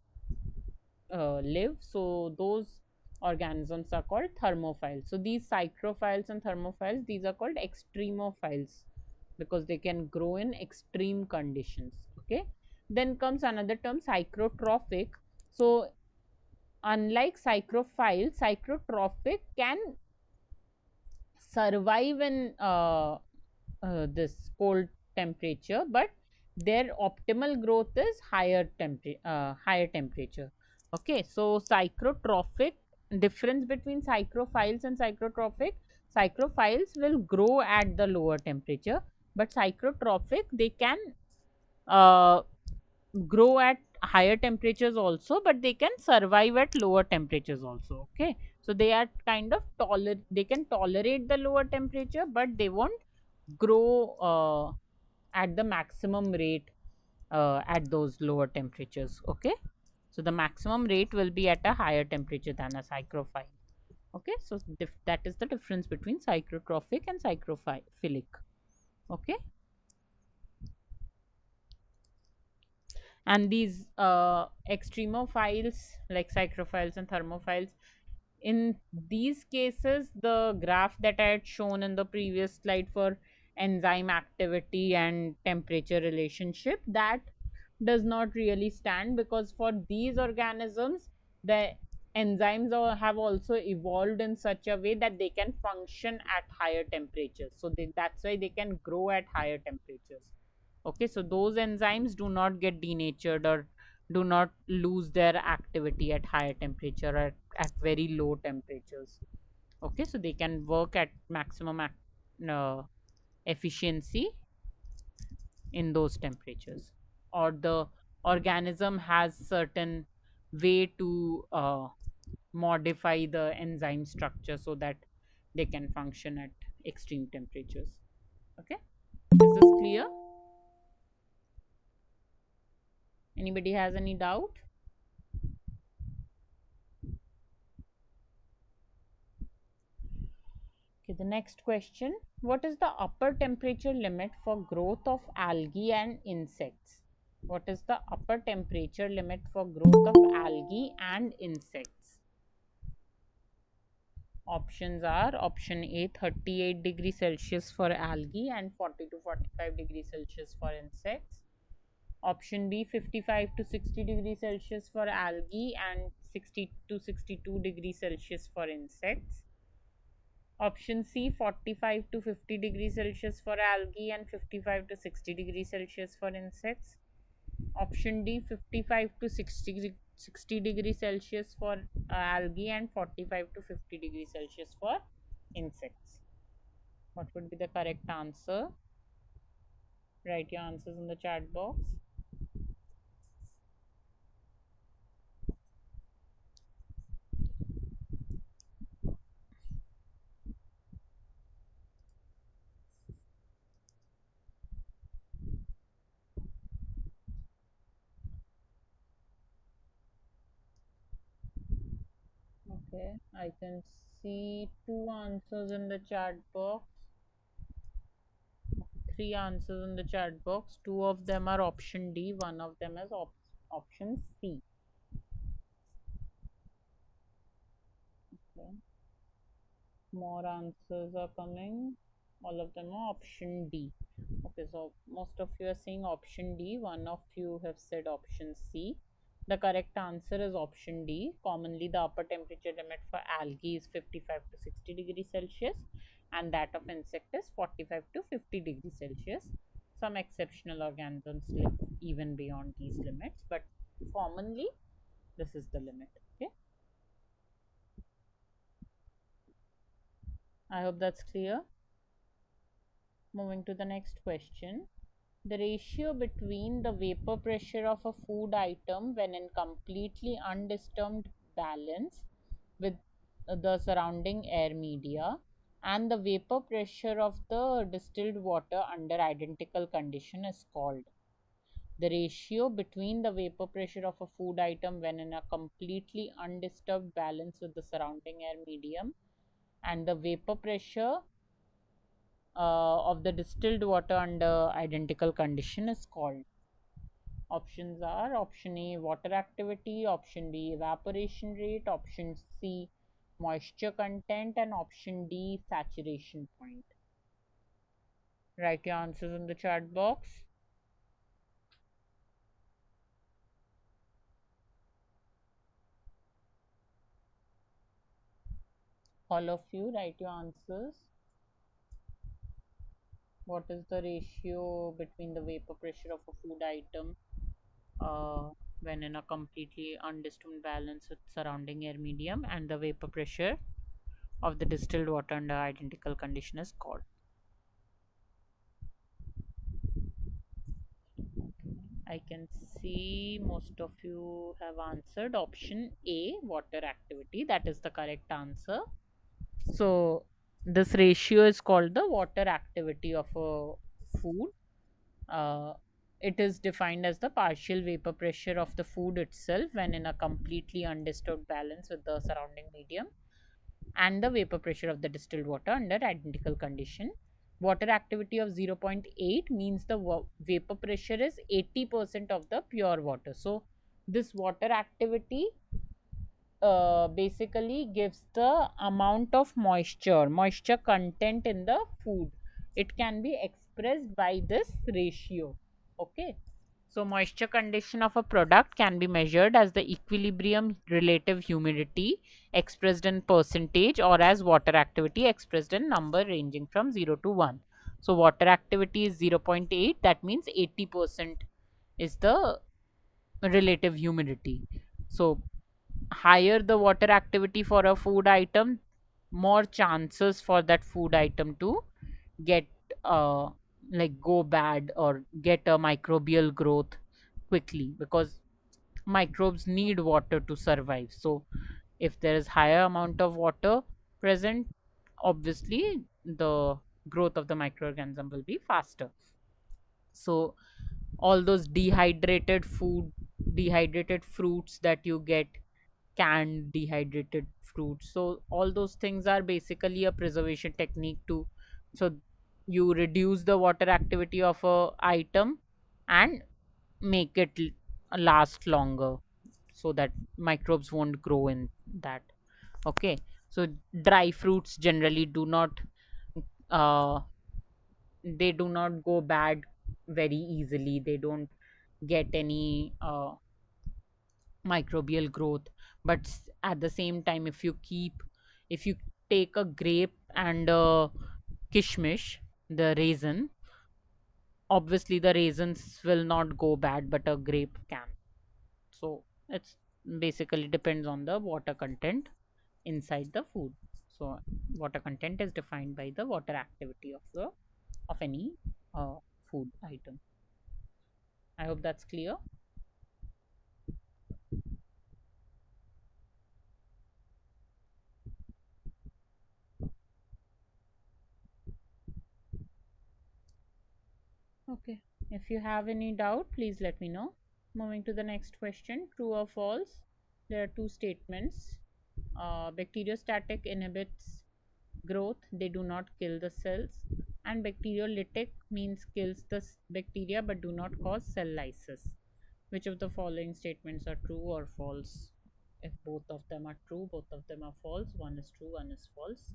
live. So those organisms are called thermophiles. So these psychrophiles and thermophiles, these are called extremophiles because they can grow in extreme conditions. Okay. Then comes another term, psychotrophic. So unlike psychrophile, psychotrophic can survive in this cold temperature, but their optimal growth is higher temperature. Okay, so psychotrophic, difference between psychrophiles and psychotrophic, psychrophiles will grow at the lower temperature, but psychotrophic, they can uh, grow at higher temperatures also, but they can survive at lower temperatures also. Okay, so they are kind of they can tolerate the lower temperature, but they won't grow at the maximum rate at those lower temperatures. Okay, so the maximum rate will be at a higher temperature than a psychrophile. Okay, so that is the difference between psychotrophic and psychrophilic. Okay, and these extremophiles like psychrophiles and thermophiles, in these cases the graph that I had shown in the previous slide for enzyme activity and temperature relationship, that does not really stand, because for these organisms the enzymes have also evolved in such a way that they can function at higher temperatures, so that's why they can grow at higher temperatures. Okay, so those enzymes do not get denatured or do not lose their activity at higher temperature or at very low temperatures. Okay, so they can work at maximum efficiency in those temperatures, or the organism has certain way to modify the enzyme structure so that they can function at extreme temperatures. Okay, is this clear? Anybody has any doubt? Okay, the next question. What is the upper temperature limit for growth of algae and insects? What is the upper temperature limit for growth of algae and insects? Options are option A 38 degrees Celsius for algae and 40 to 45 degrees Celsius for insects. Option B 55 to 60 degrees Celsius for algae and 60 to 62 degrees Celsius for insects. Option C 45 to 50 degrees Celsius for algae and 55 to 60 degrees Celsius for insects. Option D 55 to 60 degrees Celsius for algae and 45 to 50 degrees Celsius for insects. What would be the correct answer? Write your answers in the chat box. Okay, I can see two answers in the chat box. Three answers in the chat box. Two of them are option D, one of them is option C. Okay. More answers are coming. All of them are option D. Okay, so most of you are saying option D. One of you have said option C. The correct answer is option D. Commonly, the upper temperature limit for algae is 55 to 60 degrees Celsius, and that of insect is 45 to 50 degrees Celsius. Some exceptional organisms live even beyond these limits, but commonly, this is the limit. Okay, I hope that's clear. Moving to the next question. The ratio between the vapor pressure of a food item when in completely undisturbed balance with the surrounding air media and the vapor pressure of the distilled water under identical condition is called. The ratio between the vapor pressure of a food item when in a completely undisturbed balance with the surrounding air medium and the vapor pressure of the distilled water under identical condition is called. Options are option A water activity, option B evaporation rate, option C moisture content, and option D, saturation point. Write your answers in the chat box. All of you, write your answers. What is the ratio between the vapor pressure of a food item uh, when in a completely undisturbed balance with surrounding air medium, and the vapor pressure of the distilled water under identical condition is called? I can see most of you have answered option A, water activity. That is the correct answer. So, this ratio is called the water activity of a food. Uh, it is defined as the partial vapor pressure of the food itself when in a completely undisturbed balance with the surrounding medium, and the vapor pressure of the distilled water under identical condition. Water activity of 0.8 means the vapor pressure is 80% of the pure water. So, this water activity basically gives the amount of moisture content in the food. It can be expressed by this ratio. Okay, so moisture condition of a product can be measured as the equilibrium relative humidity expressed in percentage, or as water activity expressed in number ranging from 0 to 1. So water activity is 0.8, that means 80% is the relative humidity. So higher the water activity for a food item, more chances for that food item to get uh, like go bad or get a microbial growth quickly, because microbes need water to survive. So if there is higher amount of water present, obviously the growth of the microorganism will be faster. So all those dehydrated fruits that you get, canned dehydrated fruits, so all those things are basically a preservation technique to, so you reduce the water activity of a item and make it last longer, so that microbes won't grow in that. Okay, so dry fruits generally do not uh, they do not go bad very easily. They don't get any microbial growth. But at the same time, if you take a grape and a kishmish, the raisin, obviously the raisins will not go bad, but a grape can. So it's basically depends on the water content inside the food. So water content is defined by the water activity of any uh, food item. I hope that's clear. Okay. If you have any doubt, please let me know. Moving to the next question, true or false? There are two statements. Bacteriostatic inhibits growth, they do not kill the cells. And bacteriolytic means kills the bacteria but do not cause cell lysis. Which of the following statements are true or false? If both of them are true, both of them are false, one is true, one is false,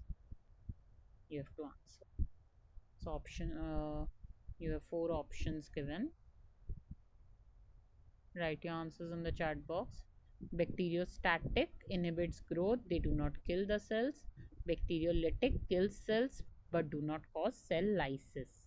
you have to answer. So, you have four options given. Write your answers in the chat box. Bacteriostatic inhibits growth, they do not kill the cells. Bacteriolytic kills cells but do not cause cell lysis.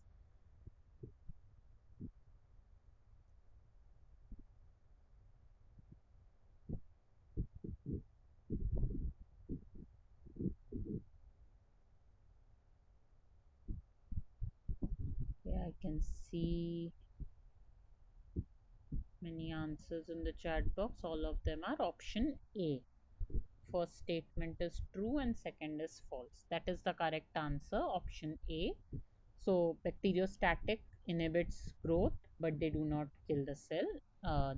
Yeah, I can see many answers in the chat box. All of them are option A. First statement is true and second is false. That is the correct answer, option A. So, bacteriostatic inhibits growth, but they do not kill the cell.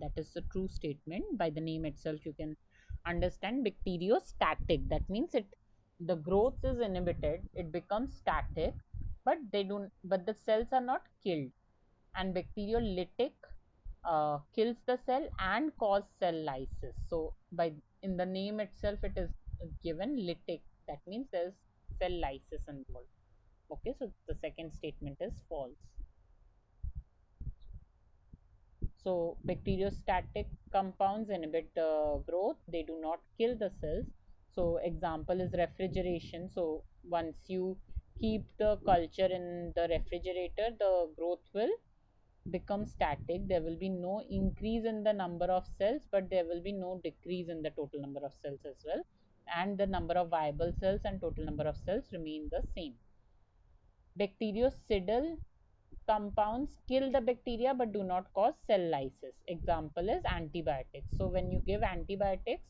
That is the true statement. By the name itself, you can understand bacteriostatic. That means the growth is inhibited. It becomes static, but they don't. But the cells are not killed. And bacteriolytic kills the cell and cause cell lysis. So, by in the name itself, it is given lytic. That means there's cell lysis involved. Okay, so the second statement is false. So bacteriostatic compounds inhibit growth. They do not kill the cells. So example is refrigeration. So once you keep the culture in the refrigerator, the growth will become static. There will be no increase in the number of cells, but there will be no decrease in the total number of cells as well. And the number of viable cells and total number of cells remain the same. Bactericidal compounds kill the bacteria but do not cause cell lysis. Example is antibiotics. So when you give antibiotics,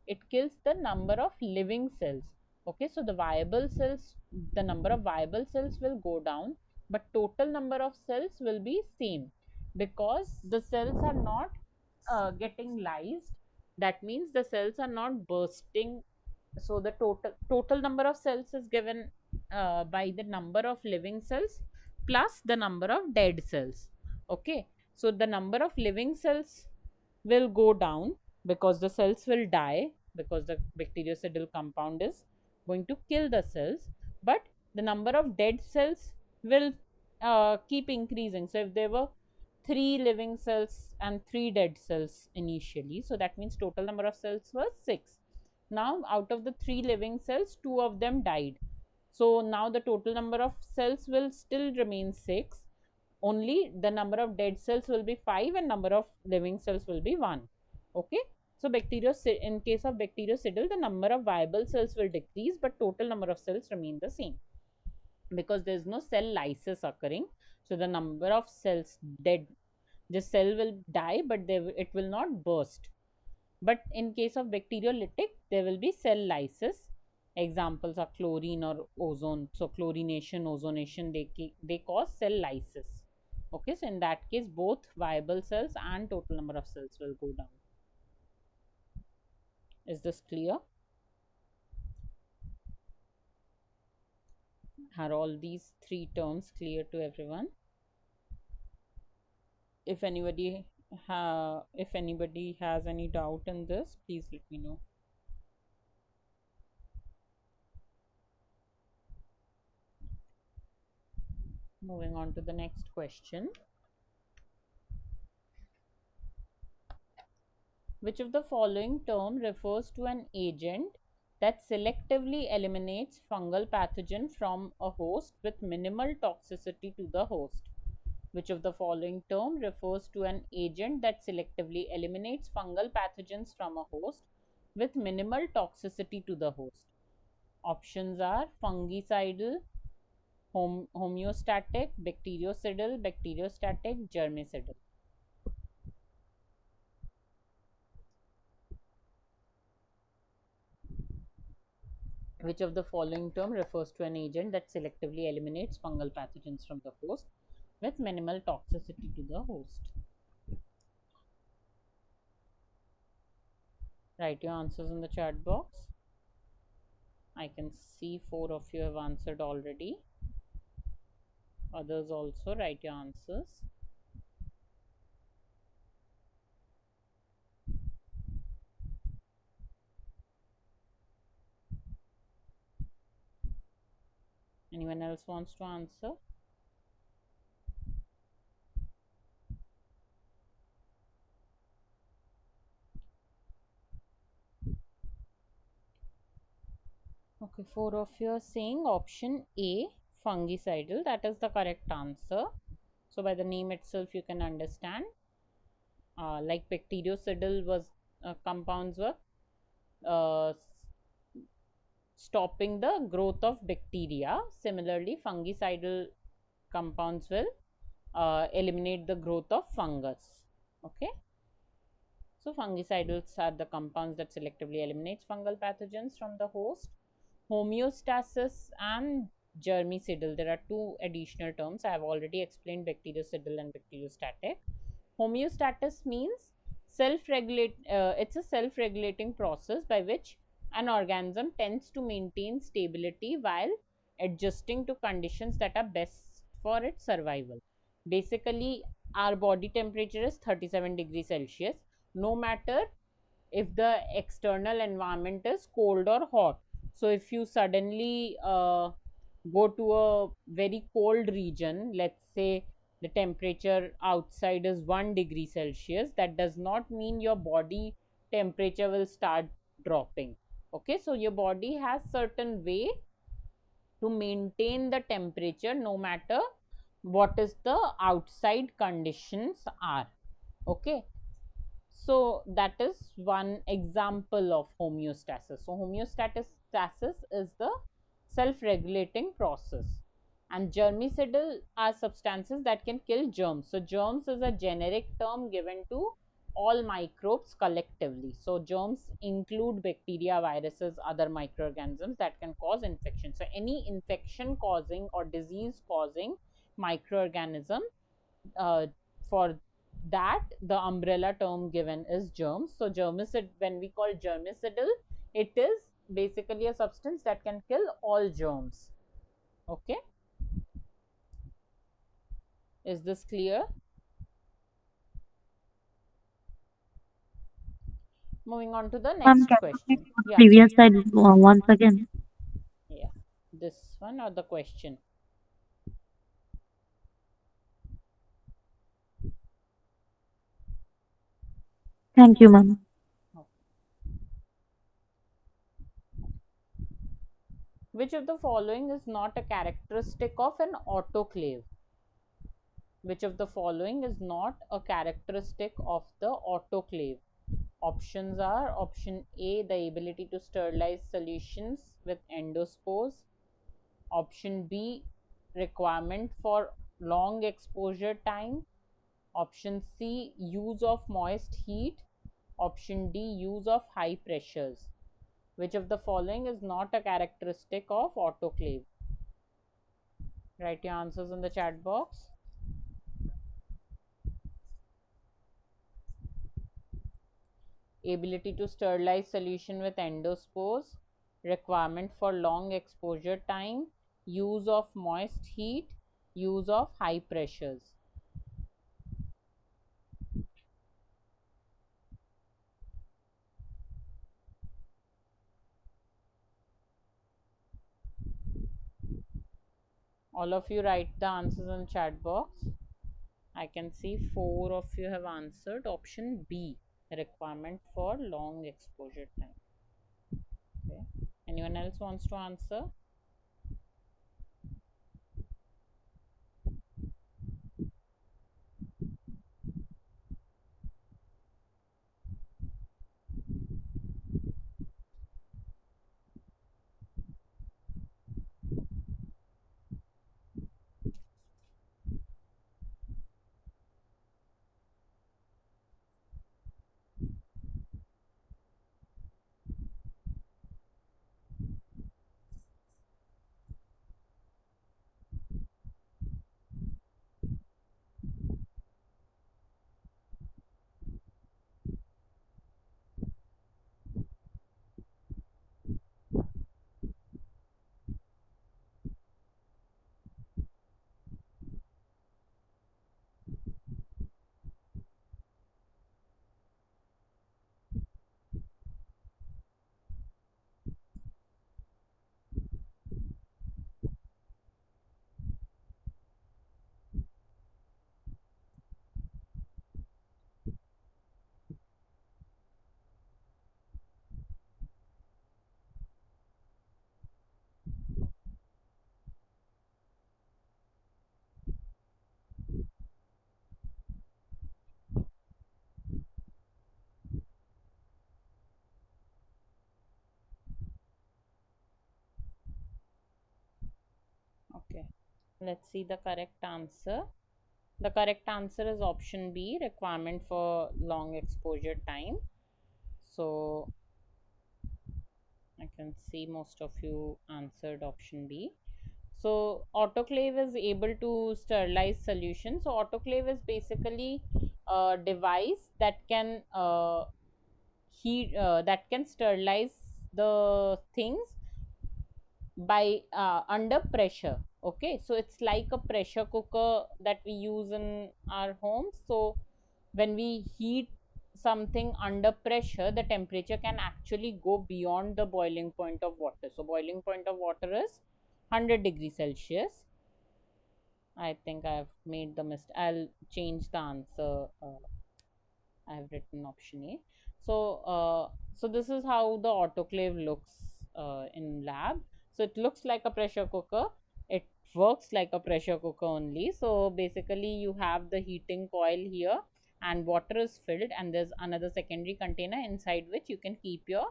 it kills the number of living cells. Okay, so the number of viable cells will go down, but total number of cells will be same, because the cells are not getting lysed. That means the cells are not bursting. So the total number of cells is given by the number of living cells plus the number of dead cells. Okay, so the number of living cells will go down because the cells will die, because the bactericidal compound is going to kill the cells, but the number of dead cells will keep increasing. So if there were 3 living cells and 3 dead cells initially, so that means total number of cells was 6. Now out of the 3 living cells, 2 of them died. So now the total number of cells will still remain 6. Only the number of dead cells will be 5 and number of living cells will be 1. Okay. So in case of bactericidal, the number of viable cells will decrease, but total number of cells remain the same because there is no cell lysis occurring. So the number of cells dead, the cell will die, but it will not burst. But in case of bacteriolytic, there will be cell lysis. Examples are chlorine or ozone. So chlorination, ozonation, they cause cell lysis. Okay, so in that case, both viable cells and total number of cells will go down. Is this clear? Are all these 3 terms clear to everyone? If anybody has any doubt in this, please let me know. Moving on to the next question. Which of the following term refers to an agent that selectively eliminates fungal pathogen from a host with minimal toxicity to the host? Which of the following term refers to an agent that selectively eliminates fungal pathogens from a host with minimal toxicity to the host? Options are fungicidal, homeostatic, bactericidal, bacteriostatic, germicidal. Which of the following term refers to an agent that selectively eliminates fungal pathogens from the host with minimal toxicity to the host? Write your answers in the chat box. I can see 4 of you have answered already. Others also write your answers. Anyone else wants to answer? Okay, 4 of you are saying option A, fungicidal. That is the correct answer. So by the name itself, you can understand. Like bactericidal was compounds were uh, stopping the growth of bacteria. Similarly, fungicidal compounds will eliminate the growth of fungus. Okay. So fungicidals are the compounds that selectively eliminates fungal pathogens from the host. Homeostasis and germicidal. There are 2 additional terms. I have already explained bactericidal and bacteriostatic. Homeostasis means self-regulate. It's a self-regulating process by which an organism tends to maintain stability while adjusting to conditions that are best for its survival. Basically, our body temperature is 37 degrees Celsius. No matter if the external environment is cold or hot. So if you suddenly go to a very cold region, let's say the temperature outside is 1 degree Celsius, that does not mean your body temperature will start dropping. Okay, so your body has certain way to maintain the temperature no matter what is the outside conditions are. Okay, so that is one example of homeostasis. So homeostasis is the self-regulating process. And germicidal are substances that can kill germs. So germs is a generic term given to all microbes collectively. So germs include bacteria, viruses, other microorganisms that can cause infection. So any infection causing or disease causing microorganism, uh, for that the umbrella term given is germs. So germicid, when we call germicidal, it is basically a substance that can kill all germs. Okay, is this clear? Moving on to the Ma'am, next can you please question. go to Yeah, previous slide once again? yeah, this one or the question. Thank you, ma'am. Which of the following is not a characteristic of an autoclave? Which of the following is not a characteristic of the autoclave? Options are: option A, the ability to sterilize solutions with endospores; option B, requirement for long exposure time; option C, use of moist heat; option D, use of high pressures. Which of the following is not a characteristic of autoclave? Write your answers in the chat box. Ability to sterilize solution with endospores, requirement for long exposure time, use of moist heat, use of high pressures. All of you write the answers in chat box. I can see 4 of you have answered option B, requirement for long exposure time. Okay. Anyone else wants to answer? Okay, let's see the correct answer. The correct answer is option B, requirement for long exposure time. So I can see most of you answered option B. So autoclave is able to sterilize solution. So autoclave is basically a device that can heat, that can sterilize the things by under pressure. Okay, so it's like a pressure cooker that we use in our homes. So when we heat something under pressure, the temperature can actually go beyond the boiling point of water. So boiling point of water is 100 degrees Celsius. I think I've made the mistake. I'll change the answer. I have written option A. So this is how the autoclave looks in lab. So it looks like a pressure cooker. It works like a pressure cooker only. So basically, you have the heating coil here, and water is filled, and there's another secondary container inside which you can keep your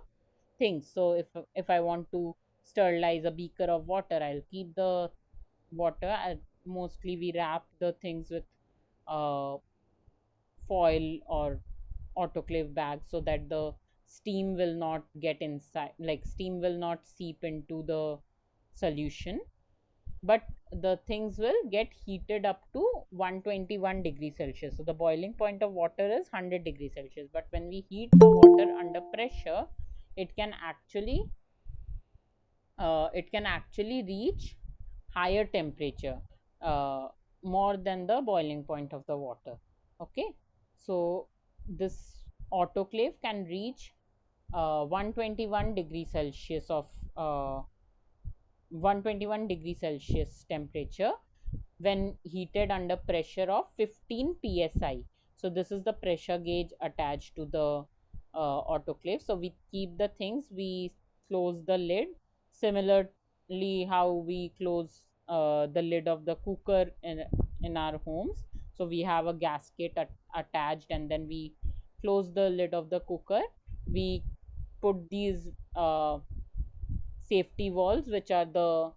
things. So if I want to sterilize a beaker of water, I'll keep the water. Mostly we wrap the things with uh, foil or autoclave bags so that the steam will not get inside, like steam will not seep into the solution, but the things will get heated up to 121 degrees Celsius. So the boiling point of water is 100 degrees Celsius, but when we heat the water under pressure, it can actually reach higher temperature, uh, more than the boiling point of the water. Okay, so this autoclave can reach 121 degrees Celsius of 121 degrees Celsius temperature when heated under pressure of 15 psi. So this is the pressure gauge attached to the autoclave. So we keep the things, we close the lid similarly how we close the lid of the cooker in our homes. So we have a gasket attached, and then we close the lid of the cooker. We put these safety valves, which are the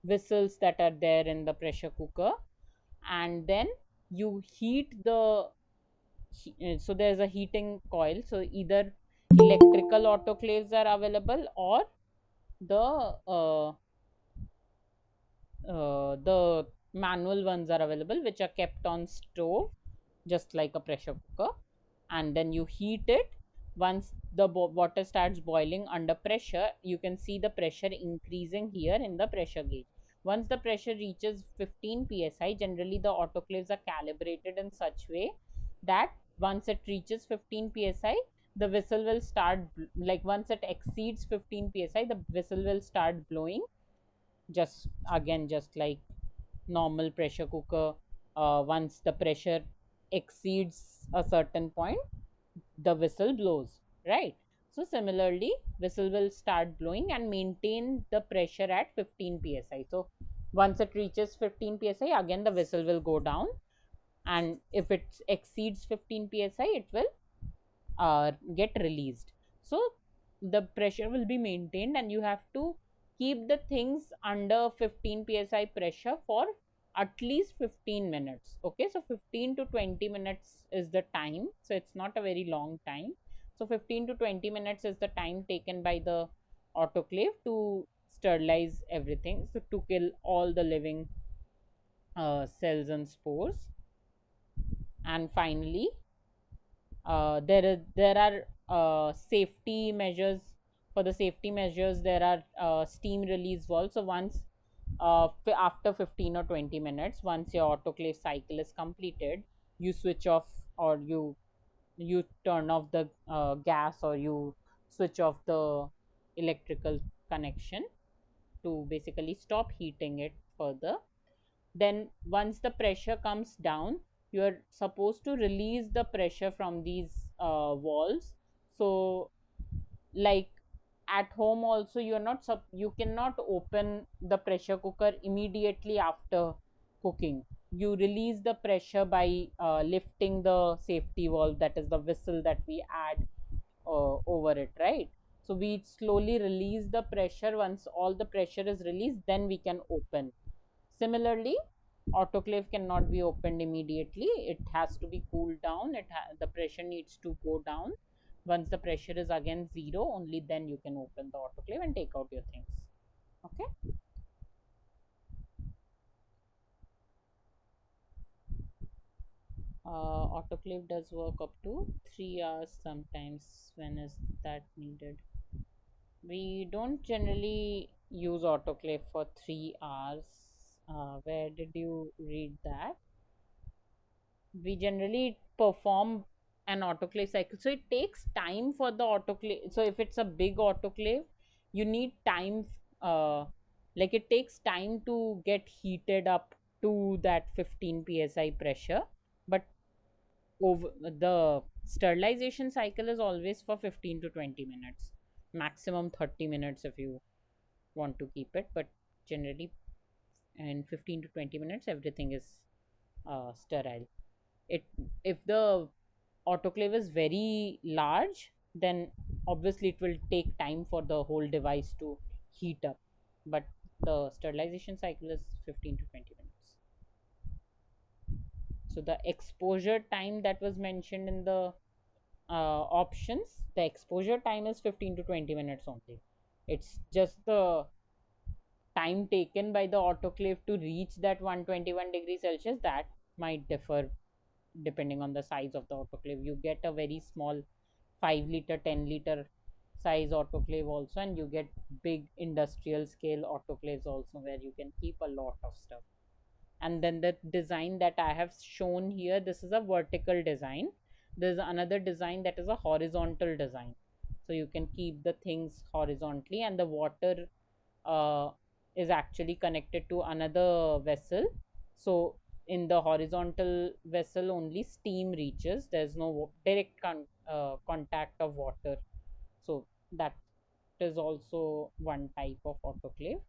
whistles that are there in the pressure cooker, and then you heat the so there's a heating coil. So either electrical autoclaves are available, or the manual ones are available, which are kept on stove just like a pressure cooker, and then you heat it. Once the water starts boiling under pressure, you can see the pressure increasing here in the pressure gauge. Once the pressure reaches 15 psi, generally the autoclaves are calibrated in such way that once it reaches 15 psi, the whistle will start, like once it exceeds 15 psi, the whistle will start blowing, just again just like normal pressure cooker. Once the pressure exceeds a certain point, the whistle blows, right? So similarly, whistle will start blowing and maintain the pressure at 15 psi. So once it reaches 15 psi, again the whistle will go down, and if it exceeds 15 psi, it will get released. So the pressure will be maintained, and you have to keep the things under 15 psi pressure for at least 15 minutes. Okay, so 15 to 20 minutes is the time, so it's not a very long time. So 15 to 20 minutes is the time taken by the autoclave to sterilize everything, so to kill all the living cells and spores. And finally, there are safety measures. For the safety measures, there are steam release valves. So once after 15 or 20 minutes, once your autoclave cycle is completed, you switch off, or you turn off the gas, or you switch off the electrical connection to basically stop heating it further. Then once the pressure comes down, you are supposed to release the pressure from these walls. So like at home also, you cannot open the pressure cooker immediately after cooking. You release the pressure by lifting the safety valve, that is the whistle that we add over it, right? So we slowly release the pressure. Once all the pressure is released, then we can open. Similarly, autoclave cannot be opened immediately. It has to be cooled down. The pressure needs to go down. Once the pressure is again zero, only then you can open the autoclave and take out your things. Okay. Autoclave does work up to 3 hours sometimes. When is that needed? We don't generally use autoclave for 3 hours. Where did you read that? We generally perform an autoclave cycle. So it takes time for the autoclave. So if it's a big autoclave, you need time, like it takes time to get heated up to that 15 psi pressure. But over the sterilization cycle is always for 15 to 20 minutes, maximum 30 minutes if you want to keep it, but generally in 15 to 20 minutes everything is sterile. It If the autoclave is very large, then obviously it will take time for the whole device to heat up, but the sterilization cycle is 15 to 20 minutes. So the exposure time that was mentioned in the options, the exposure time is 15 to 20 minutes only. It's just the time taken by the autoclave to reach that 121 degrees Celsius that might differ depending on the size of the autoclave. You get a very small 5 liter, 10 liter size autoclave also, and you get big industrial scale autoclaves also where you can keep a lot of stuff. And then the design that I have shown here, this is a vertical design. There's another design that is a horizontal design, so you can keep the things horizontally, and the water uh, is actually connected to another vessel. So in the horizontal vessel only steam reaches, there's no direct contact of water. So that is also one type of autoclave.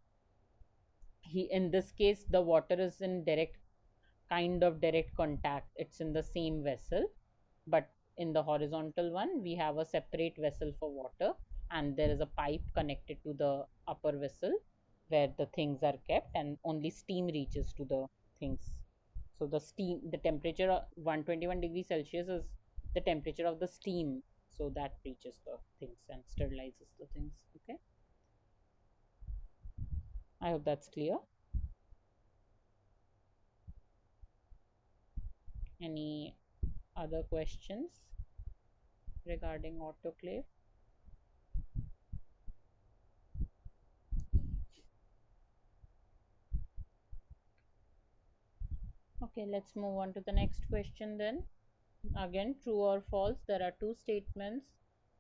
In this case the water is in direct, kind of direct contact, it's in the same vessel. But in the horizontal one we have a separate vessel for water, and there is a pipe connected to the upper vessel where the things are kept, and only steam reaches to the things. So the steam, the temperature 121 degrees Celsius is the temperature of the steam, so that reaches the things and sterilizes the things. Okay, I hope that's clear. Any other questions regarding autoclave? Okay, let's move on to the next question then. Again, true or false, there are two statements.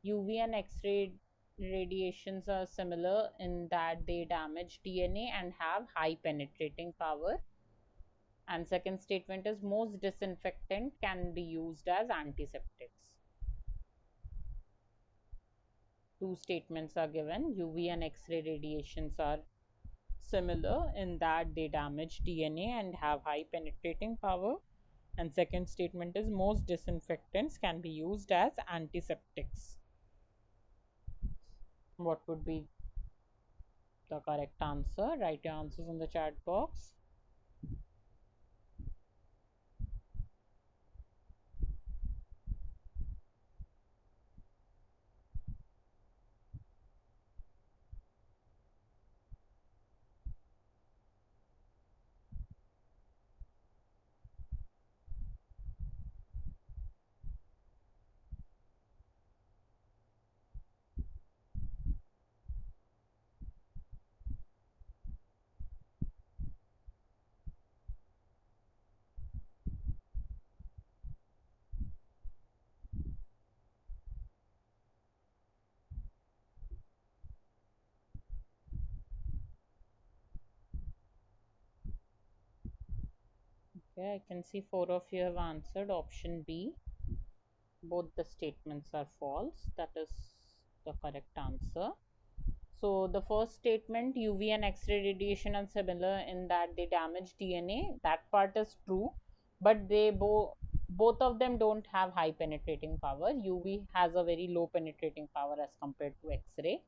UV and X-ray radiations are similar in that they damage DNA and have high penetrating power. And second statement is most disinfectant can be used as antiseptics. Two statements are given. UV and X-ray radiations are similar in that they damage DNA and have high penetrating power. And second statement is most disinfectants can be used as antiseptics. What would be the correct answer? Write your answers in the chat box. Okay, I can see 4 of you have answered option B. Both the statements are false. That is the correct answer. So the first statement, UV and X-ray radiation are similar in that they damage DNA. That part is true, but they both of them don't have high penetrating power. UV has a very low penetrating power as compared to X-ray.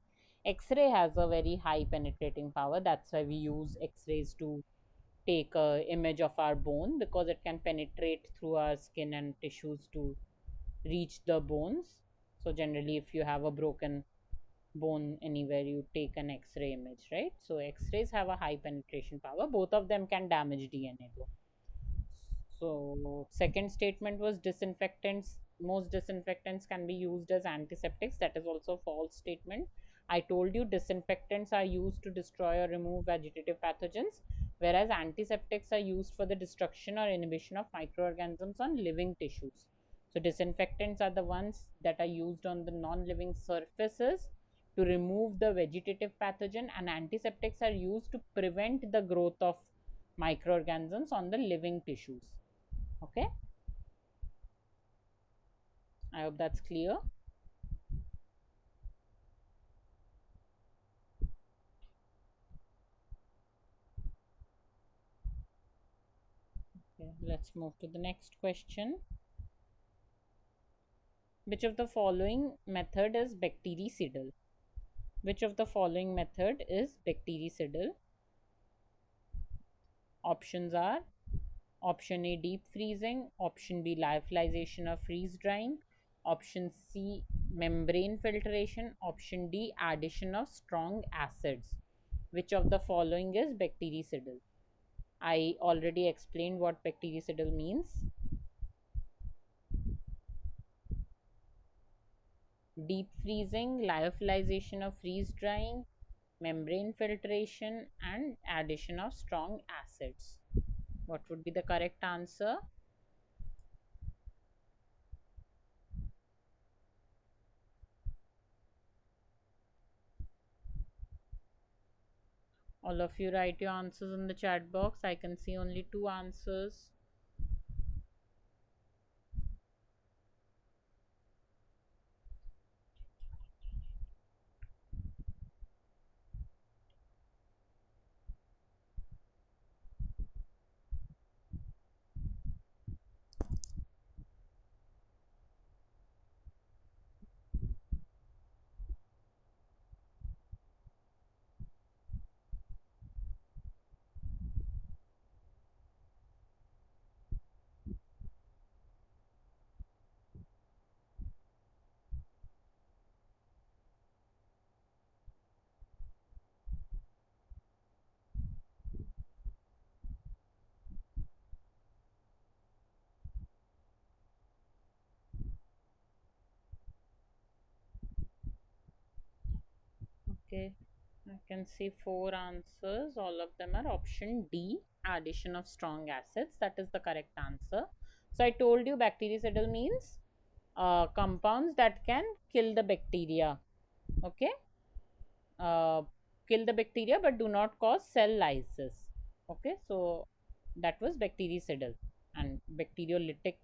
X-ray has a very high penetrating power. That's why we use X-rays to take a image of our bone, because it can penetrate through our skin and tissues to reach the bones. So generally if you have a broken bone anywhere, you take an X-ray image, right? So X-rays have a high penetration power. Both of them can damage DNA though. So second statement was disinfectants. Most disinfectants can be used as antiseptics. That is also a false statement. I told you disinfectants are used to destroy or remove vegetative pathogens, whereas antiseptics are used for the destruction or inhibition of microorganisms on living tissues. So disinfectants are the ones that are used on the non-living surfaces to remove the vegetative pathogen, and antiseptics are used to prevent the growth of microorganisms on the living tissues. Okay, I hope that's clear. Okay, let's move to the next question. Which of the following method is bactericidal? Which of the following method is bactericidal? Options are option A, deep freezing, option B, lyophilization or freeze drying, option C, membrane filtration, option D, addition of strong acids. Which of the following is bactericidal? I already explained what bactericidal means. Deep freezing, lyophilization or freeze drying, membrane filtration, and addition of strong acids. What would be the correct answer? All of you write your answers in the chat box. I can see only two answers. Okay, I can see four answers. All of them are option D, addition of strong acids. That is the correct answer. So I told you bactericidal means compounds that can kill the bacteria. Okay, uh, kill the bacteria but do not cause cell lysis. Okay, so that was bactericidal, and bacteriolytic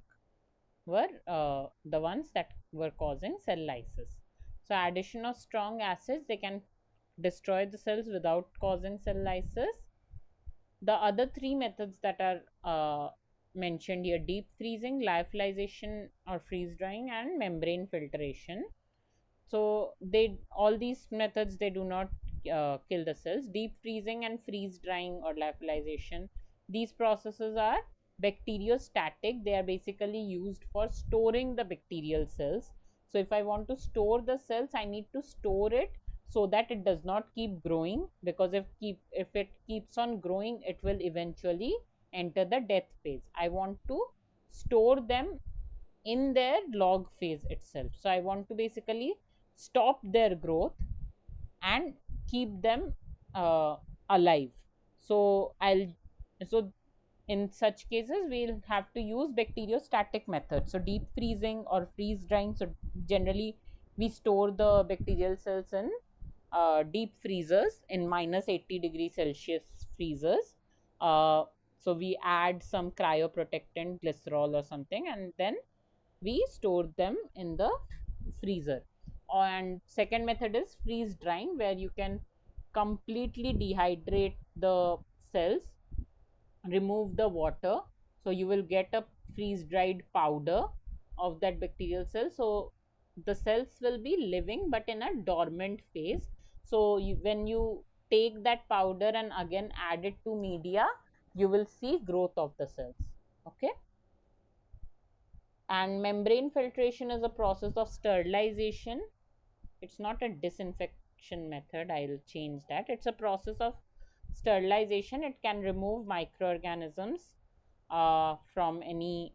were the ones that were causing cell lysis. So addition of strong acids, they can destroy the cells without causing cell lysis. The other three methods that are mentioned here, deep freezing, lyophilization or freeze drying, and membrane filtration, so they, all these methods, they do not kill the cells. Deep freezing and freeze drying or lyophilization, these processes are bacteriostatic. They are basically used for storing the bacterial cells. So if I want to store the cells, I need to store it so that it does not keep growing, because if it keeps on growing, it will eventually enter the death phase. I want to store them in their log phase itself. So I want to basically stop their growth and keep them alive. So I'll so in such cases we'll have to use bacteriostatic methods. So deep freezing or freeze drying. So generally we store the bacterial cells in deep freezers, in minus 80 degrees Celsius freezers. Uh, so we add some cryoprotectant, glycerol or something, and then we store them in the freezer. And second method is freeze drying, where you can completely dehydrate the cells, remove the water, so you will get a freeze dried powder of that bacterial cell. So the cells will be living but in a dormant phase. So when you take that powder and again add it to media, you will see growth of the cells. Okay. And membrane filtration is a process of sterilization. It's not a disinfection method. I'll change that. It's a process of sterilization. It can remove microorganisms from any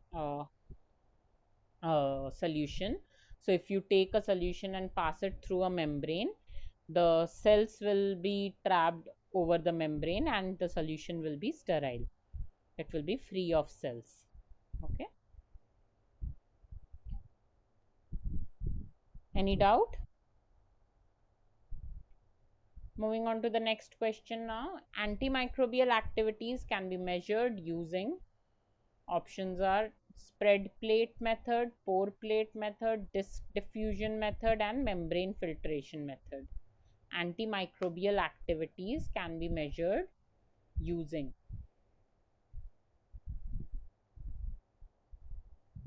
solution. So if you take a solution and pass it through a membrane, the cells will be trapped over the membrane and the solution will be sterile. It will be free of cells. Okay. Any doubt? Moving on to the next question now. Antimicrobial activities can be measured using, options are spread plate method, pore plate method, disk diffusion method, and membrane filtration method. Antimicrobial activities can be measured using,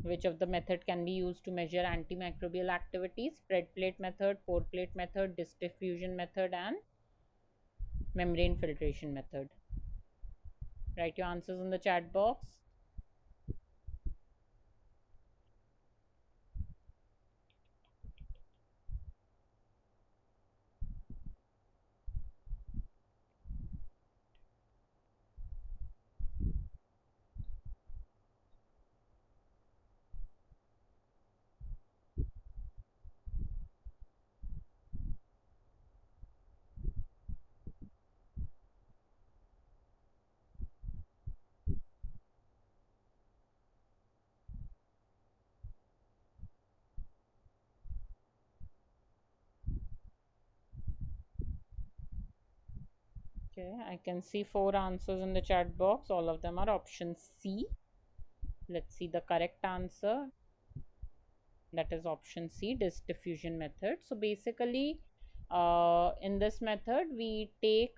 which of the method can be used to measure antimicrobial activities? Spread plate method, pore plate method, disk diffusion method, and membrane filtration method. Write your answers in the chat box. Okay, I can see 4 answers in the chat box. All of them are option C. Let's see the correct answer. That is option C, disk diffusion method. So basically, in this method, we take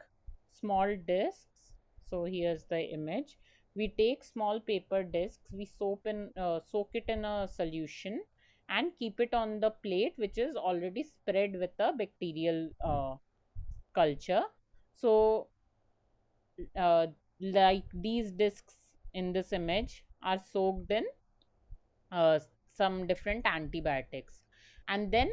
small discs. So here's the image. We take small paper discs, we soak it in a solution and keep it on the plate, which is already spread with a bacterial culture. So uh, like these discs in this image are soaked in uh, some different antibiotics, and then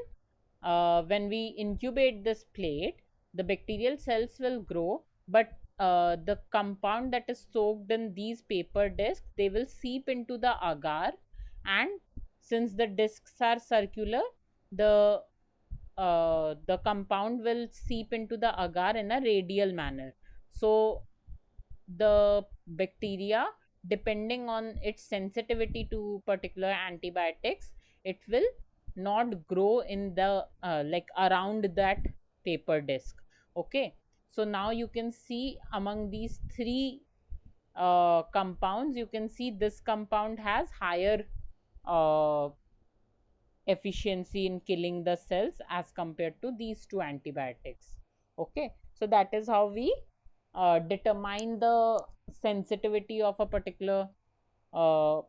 when we incubate this plate, the bacterial cells will grow, but the compound that is soaked in these paper discs, they will seep into the agar, and since the discs are circular, the compound will seep into the agar in a radial manner. So the bacteria, depending on its sensitivity to particular antibiotics, it will not grow in the like around that paper disc. Okay, so now you can see among these three compounds, you can see this compound has higher uh, efficiency in killing the cells as compared to these two antibiotics. Okay, so that is how we determine the sensitivity of a particular uh,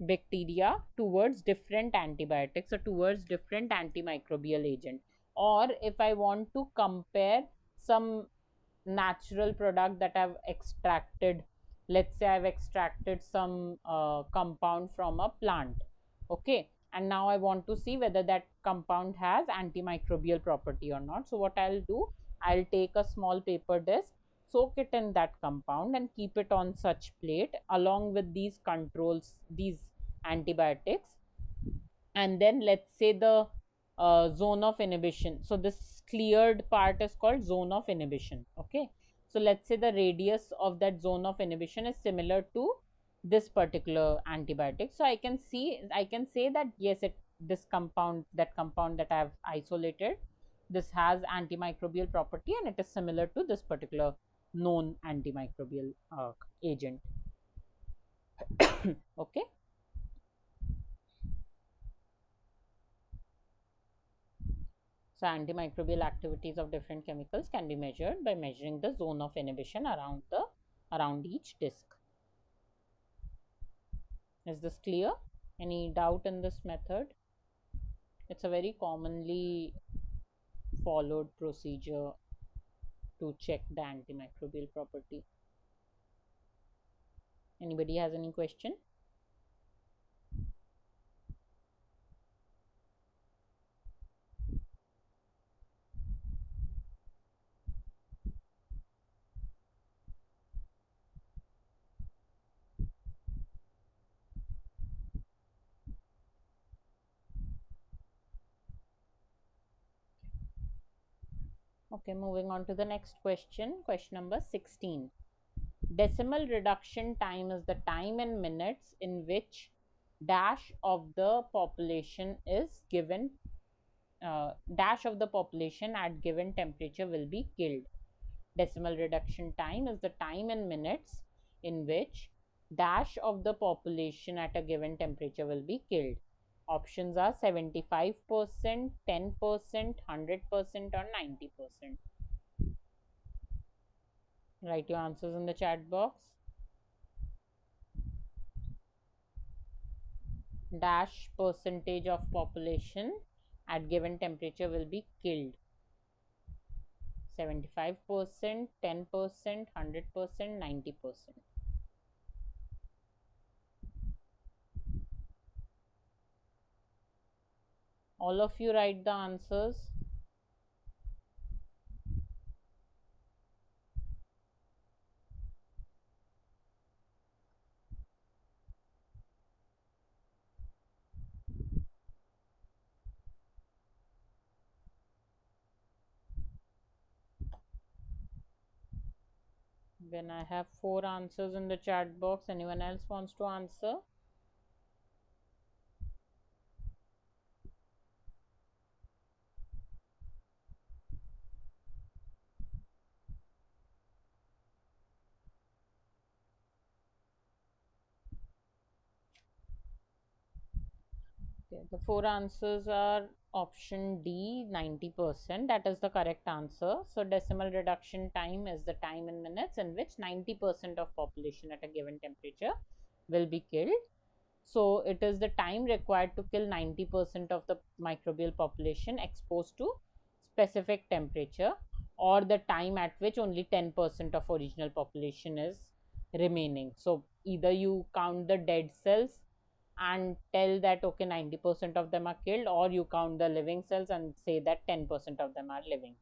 bacteria towards different antibiotics or towards different antimicrobial agent. Or if I want to compare some natural product that I've extracted, let's say I've extracted some compound from a plant, okay, and now I want to see whether that compound has antimicrobial property or not. So what I'll do, I'll take a small paper disc, soak it in that compound and keep it on such plate along with these controls, these antibiotics, and then let's say the zone of inhibition. So this cleared part is called zone of inhibition. Okay, so let's say the radius of that zone of inhibition is similar to this particular antibiotic. So I can say that yes, this compound, that compound that I have isolated, this has antimicrobial property and it is similar to this particular known antimicrobial agent. Okay, so antimicrobial activities of different chemicals can be measured by measuring the zone of inhibition around each disc. Is this clear? Any doubt in this method? It's a very commonly followed procedure to check the antimicrobial property. Anybody has any question? Okay, moving on to the next question. Question number 16. Decimal reduction time is the time in minutes in which dash of the population is given dash of the population at given temperature will be killed. Decimal reduction time is the time in minutes in which dash of the population at a given temperature will be killed. Options are 75%, 10%, 100%, or 90%. Write your answers in the chat box. Dash percentage of population at given temperature will be killed. 75%, 10%, 100%, 90%. All of you write the answers. When I have 4 answers in the chat box, anyone else wants to answer? Okay, the 4 answers are option D, 90%. That is the correct answer. So decimal reduction time is the time in minutes in which 90% of population at a given temperature will be killed. So it is the time required to kill 90% of the microbial population exposed to specific temperature, or the time at which only 10% of original population is remaining. So either you count the dead cells and tell that okay 90% of them are killed, or you count the living cells and say that 10% of them are living.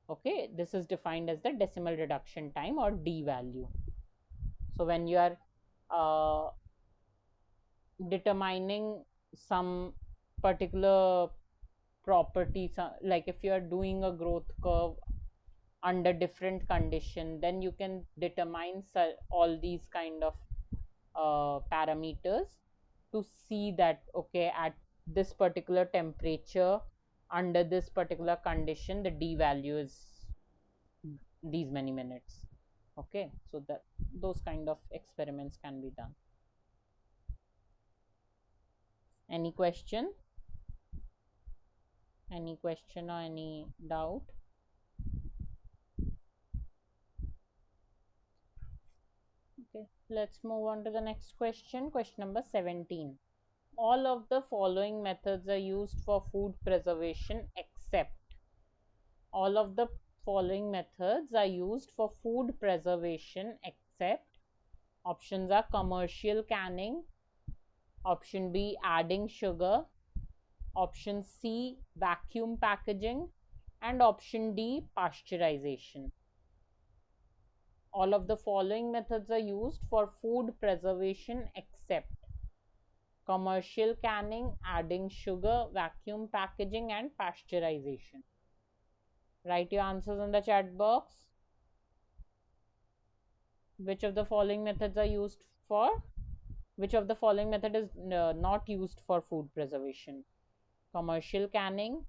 Okay, this is defined as the decimal reduction time, or D value. So when you are determining some particular properties, like if you are doing a growth curve under different condition, then you can determine all these kind of parameters to see that okay at this particular temperature under this particular condition the D value is these many minutes. Okay, so that those kind of experiments can be done. Any question, any question or any doubt? Okay, let's move on to the next question. Question number 17. All of the following methods are used for food preservation except. All of the following methods are used for food preservation except. Options are commercial canning, option B adding sugar, option C vacuum packaging, and option D pasteurization. All of the following methods are used for food preservation except commercial canning, adding sugar, vacuum packaging, and pasteurization. Write your answers in the chat box. Which of the following methods are used for? Which of the following method is not used for food preservation? Commercial canning,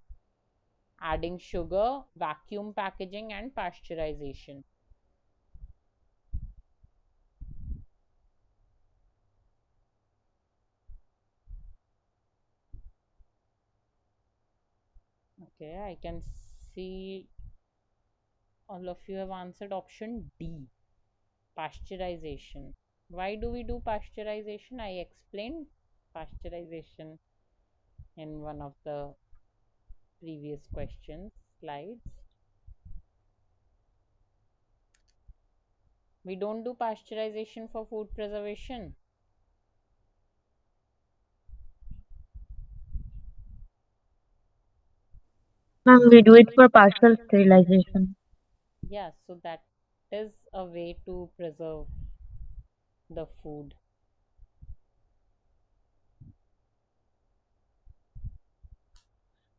adding sugar, vacuum packaging, and pasteurization. Okay, I can see all of you have answered option D, pasteurization. Why do we do pasteurization? I explained pasteurization in one of the previous questions slides. We don't do pasteurization for food preservation. Ma'am, we do it for partial sterilization. Yeah, so that is a way to preserve the food.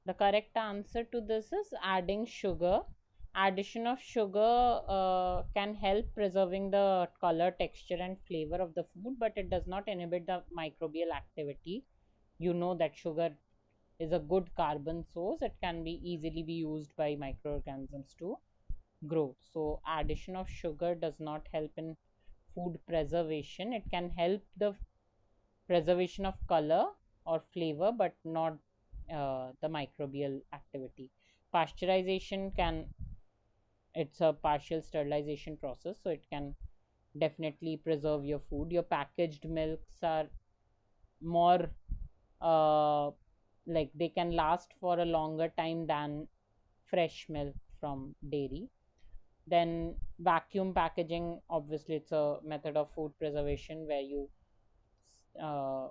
The correct answer to this is adding sugar. Addition of sugar can help preserving the color, texture, and flavor of the food, but it does not inhibit the microbial activity. You know that sugar is a good carbon source, it can be easily be used by microorganisms to grow. So addition of sugar does not help in food preservation. It can help the preservation of color or flavor, but not the microbial activity. Pasteurization can, it's a partial sterilization process, so it can definitely preserve your food. Your packaged milks are more uh, like they can last for a longer time than fresh milk from dairy. Then vacuum packaging, obviously it's a method of food preservation where you uh,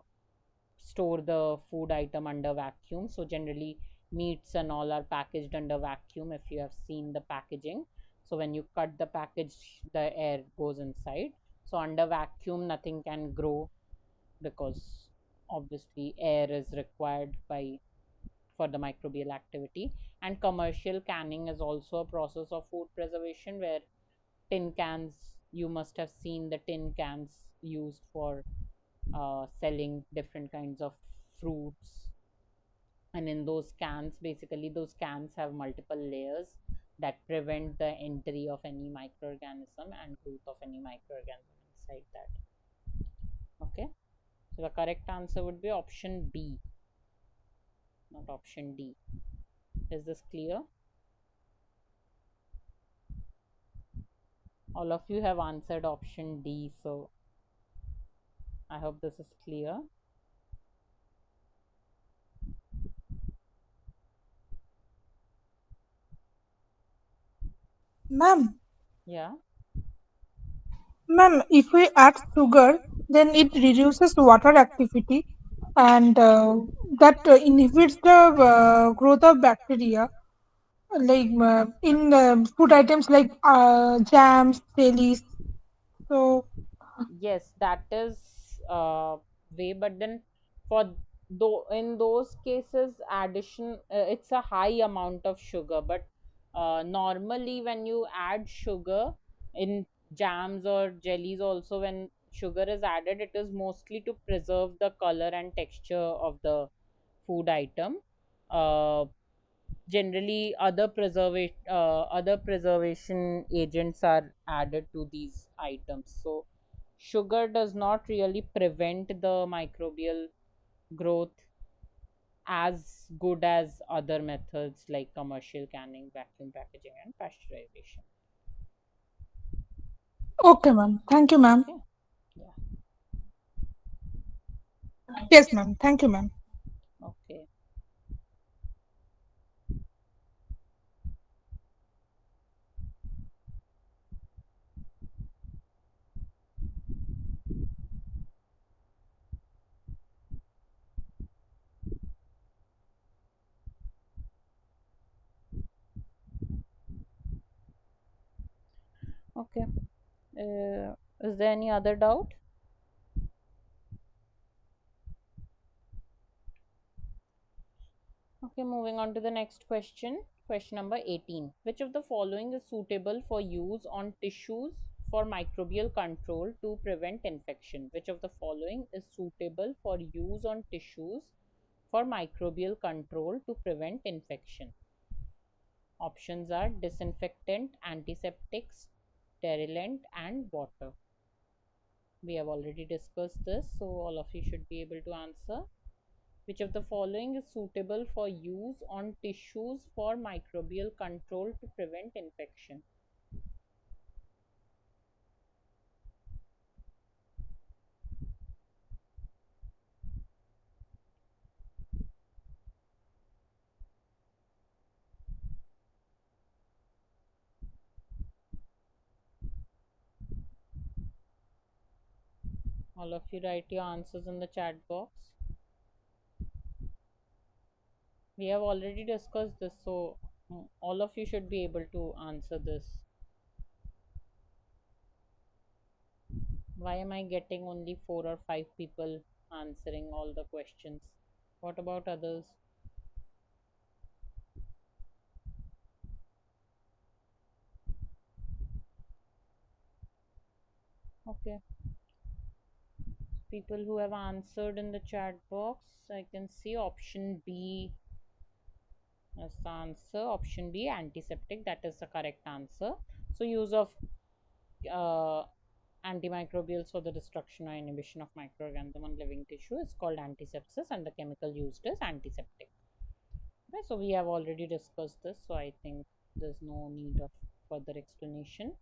store the food item under vacuum. So generally meats and all are packaged under vacuum, if you have seen the packaging. So when you cut the package, the air goes inside. So under vacuum nothing can grow, because obviously air is required by for the microbial activity. And commercial canning is also a process of food preservation, where tin cans, you must have seen the tin cans used for selling different kinds of fruits. And in those cans, basically those cans have multiple layers that prevent the entry of any microorganism and growth of any microorganism inside that. Okay, so the correct answer would be option B, not option D. Is this clear? All of you have answered option D, so I hope this is clear. Ma'am, Yeah. ma'am, if we add sugar, then it reduces water activity and that inhibits the growth of bacteria, like in food items like jams, jellies. So, Yes, that is way, but then for though in those cases addition, it's a high amount of sugar. But normally when you add sugar in jams or jellies also, when sugar is added, it is mostly to preserve the color and texture of the food item. Generally other preservation agents are added to these items. So sugar does not really prevent the microbial growth as good as other methods like commercial canning, vacuum packaging, and pasteurization. okay, ma'am. Thank you, ma'am. Okay. Yeah. Yes, ma'am. Thank you, ma'am. Okay. Okay. Is there any other doubt? Okay, moving on to the next question. Question number 18. Which of the following is suitable for use on tissues for microbial control to prevent infection? Which of the following is suitable for use on tissues for microbial control to prevent infection? Options are disinfectant, antiseptic, sterilant, and water. We have already discussed this, so all of you should be able to answer. Which of the following is suitable for use on tissues for microbial control to prevent infection? All of you write your answers in the chat box. We have already discussed this, so all of you should be able to answer this. Why am I getting only 4 or 5 people answering all the questions? What about others? Okay, people who have answered in the chat box. I can see option B as the answer. Option B, antiseptic, that is the correct answer. So use of uh, antimicrobials for the destruction or inhibition of microorganism on living tissue is called antisepsis, and the chemical used is antiseptic. Okay, so we have already discussed this, so I think there's no need of further explanation.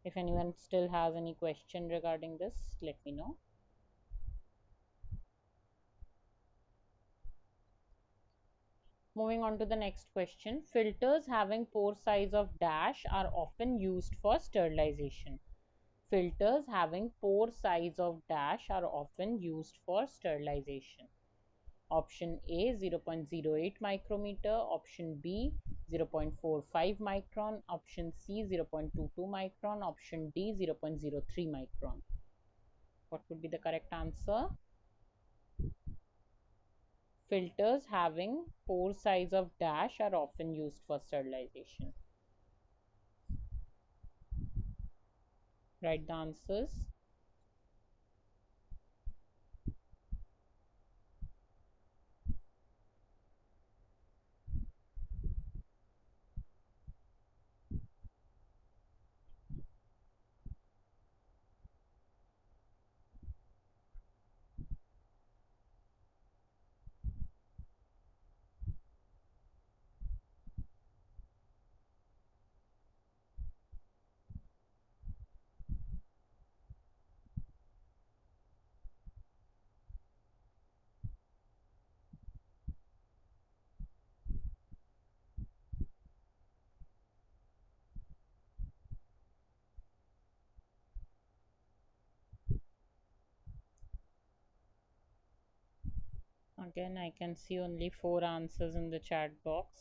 If anyone still has any question regarding this, let me know. Moving on to the next question. Filters having pore size of dash are often used for sterilization. Filters having pore size of dash are often used for sterilization. Option A 0.08 micrometer, option B 0.45 micron, option C 0.22 micron, option D 0.03 micron. What would be the correct answer? Filters having pore size of dash are often used for sterilization. Write the answers. Again, I can see only 4 answers in the chat box.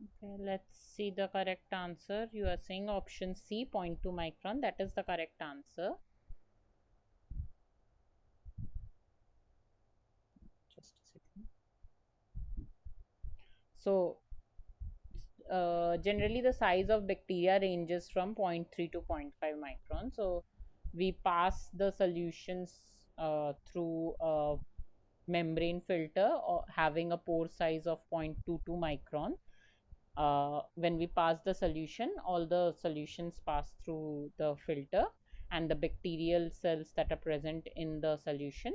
Okay, let's see the correct answer. You are saying option C 0.2 micron. That is the correct answer. Just a second. So, generally the size of bacteria ranges from 0.3 to 0.5 micron. So, we pass the solutions through a membrane filter or having a pore size of 0.22 micron. When we pass the solution, all the solutions pass through the filter, and the bacterial cells that are present in the solution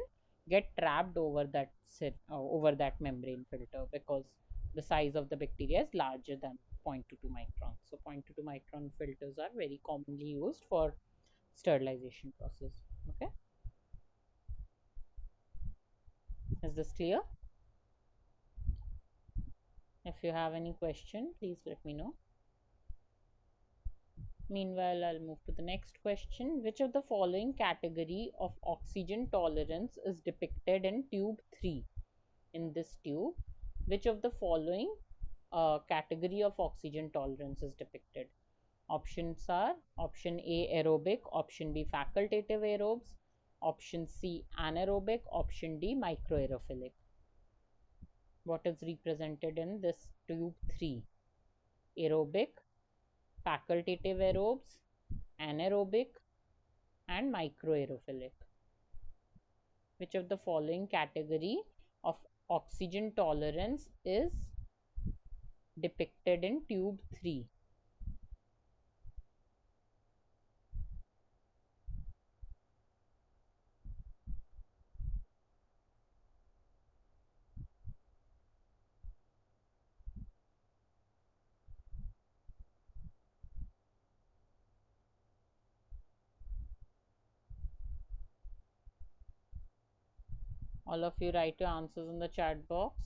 get trapped over that membrane filter, because the size of the bacteria is larger than 0.22 micron. So 0.22 micron filters are very commonly used for sterilization process. Okay, is this clear? If you have any question, please let me know. Meanwhile, I'll move to the next question. Which of the following category of oxygen tolerance is depicted in tube 3? In this tube, which of the following category of oxygen tolerance is depicted? Options are option A aerobic, option B facultative aerobes, option C anaerobic, option D microaerophilic. What is represented in this tube 3? Aerobic, facultative aerobes, anaerobic, and microaerophilic. Which of the following category of oxygen tolerance is depicted in tube 3? All of you write your answers in the chat box.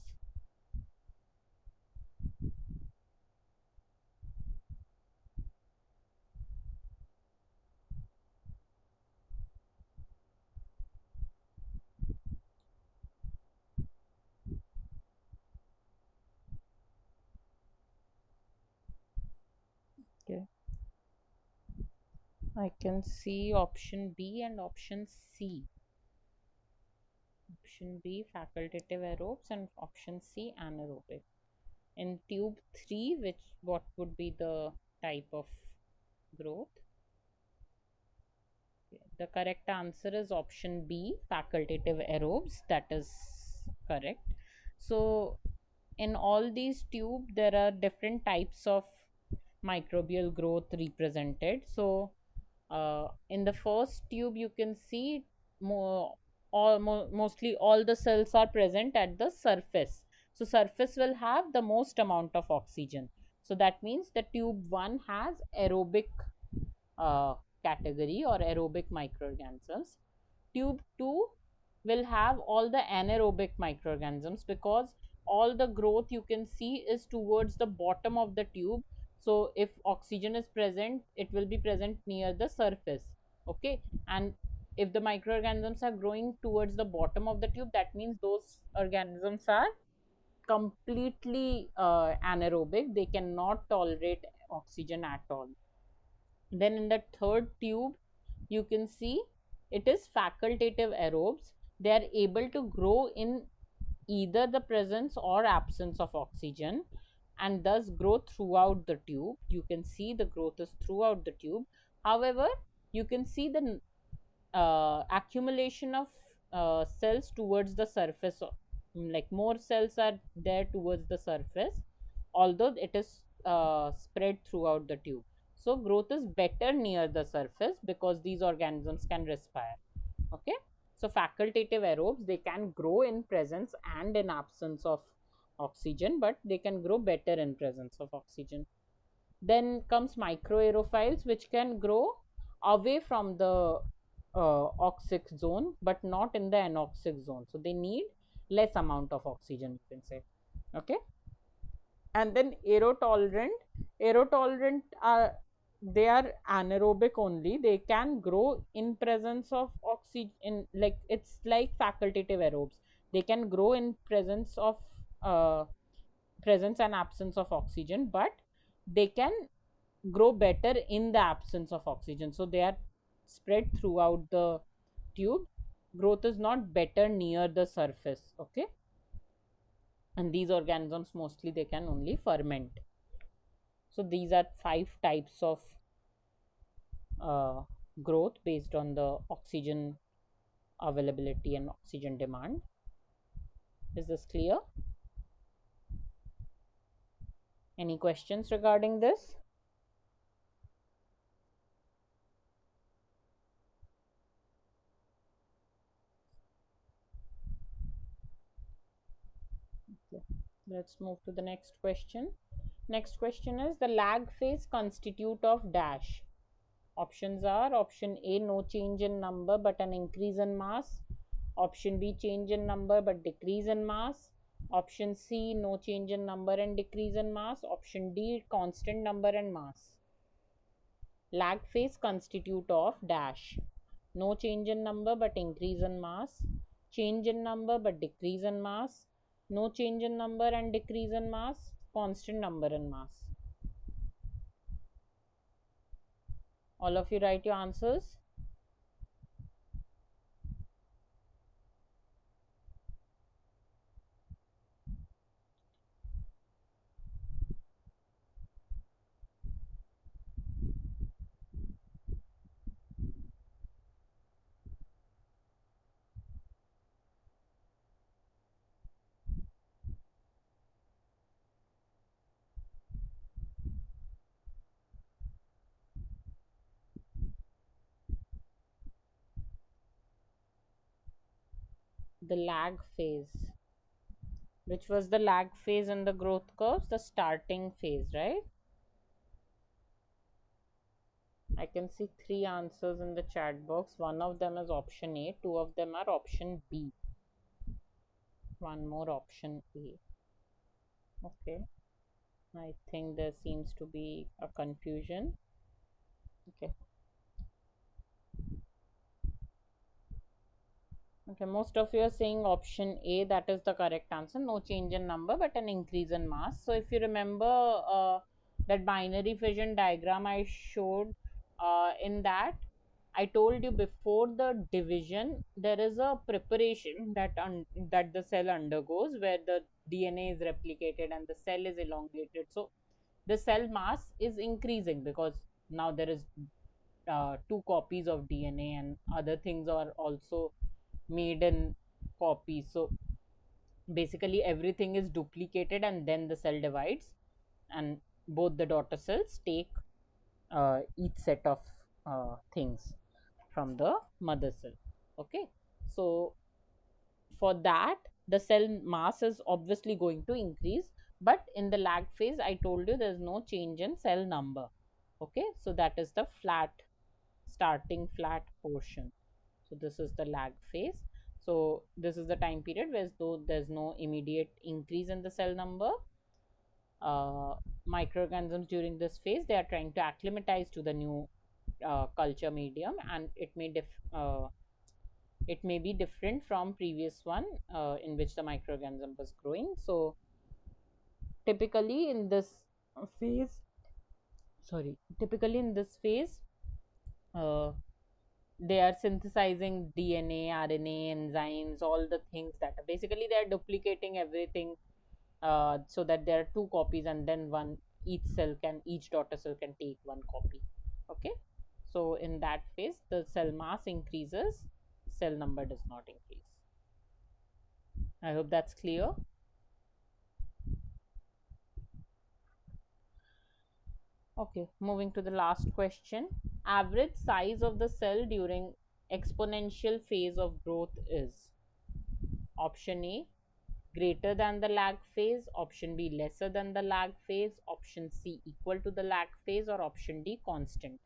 Okay, I can see option B and option C. Option B, facultative aerobes, and option C, anaerobic. In tube 3, what would be the type of growth? The correct answer is option B, facultative aerobes. That is correct. So, in all these tubes, there are different types of microbial growth represented. So, in the first tube, you can see mostly all the cells are present at the surface. So, surface will have the most amount of oxygen. So, that means the tube 1 has aerobic uh, category or aerobic microorganisms. Tube 2 will have all the anaerobic microorganisms, because all the growth you can see is towards the bottom of the tube. So if oxygen is present, it will be present near the surface. Okay, and if the microorganisms are growing towards the bottom of the tube, that means those organisms are completely anaerobic. They cannot tolerate oxygen at all. Then in the third tube, you can see it is facultative aerobes. They are able to grow in either the presence or absence of oxygen, and thus grow throughout the tube. You can see the growth is throughout the tube. However, you can see the accumulation of cells towards the surface. Like more cells are there towards the surface, although it is spread throughout the tube. So growth is better near the surface because these organisms can respire. Okay, so facultative aerobes, they can grow in presence and in absence of oxygen, but they can grow better in presence of oxygen. Then comes microaerophiles, which can grow away from the oxic zone but not in the anoxic zone. So they need less amount of oxygen, you can say. Okay, and then aerotolerant are, they are anaerobic only. They can grow in presence of oxygen, like it's like facultative aerobes. They can grow in presence of uh, presence and absence of oxygen, but they can grow better in the absence of oxygen. So they are spread throughout the tube. Growth is not better near the surface. Okay, and these organisms mostly they can only ferment. So these are 5 types of uh, growth based on the oxygen availability and oxygen demand. Is this clear? Any questions regarding this? Okay. Let's move to the next question. Next question is, the lag phase constitute of dash. Options are option A, no change in number but an increase in mass. Option B, change in number but decrease in mass. Option C, no change in number and decrease in mass. Option D, constant number and mass. Lag phase constitute of dash. No change in number but increase in mass. Change in number but decrease in mass. No change in number and decrease in mass. Constant number and mass. All of you write your answers. The lag phase. Which was the lag phase in the growth curves? The starting phase, right? I can see 3 answers in the chat box. One of them is option A, 2 of them are option B. One more option A. Okay. I think there seems to be a confusion. Okay. Okay, most of you are saying option A, that is the correct answer. No change in number but an increase in mass. So if you remember that binary fission diagram I showed, in that I told you before the division, there is a preparation that the cell undergoes where the DNA is replicated and the cell is elongated. So the cell mass is increasing because now there is two copies of DNA and other things are also made in copies. So basically everything is duplicated and then the cell divides, and both the daughter cells take each set of things from the mother cell. Okay, so for that the cell mass is obviously going to increase, but in the lag phase I told you there is no change in cell number. Okay, so that is the starting flat portion. So this is the lag phase. So this is the time period where though there's no immediate increase in the cell number, uh, microorganisms during this phase they are trying to acclimatize to the new culture medium, and it may be different from previous one in which the microorganism was growing. So typically in this phase typically in this phase, uh, they are synthesizing DNA, RNA, enzymes, all the things that are basically they are duplicating everything, so that there are two copies and then each daughter cell can take one copy. Okay, so in that phase the cell mass increases, cell number does not increase. I hope that's clear. Okay, moving to the last question. Average size of the cell during exponential phase of growth is: option A, greater than the lag phase; option B, lesser than the lag phase; option C, equal to the lag phase; or option D, constant.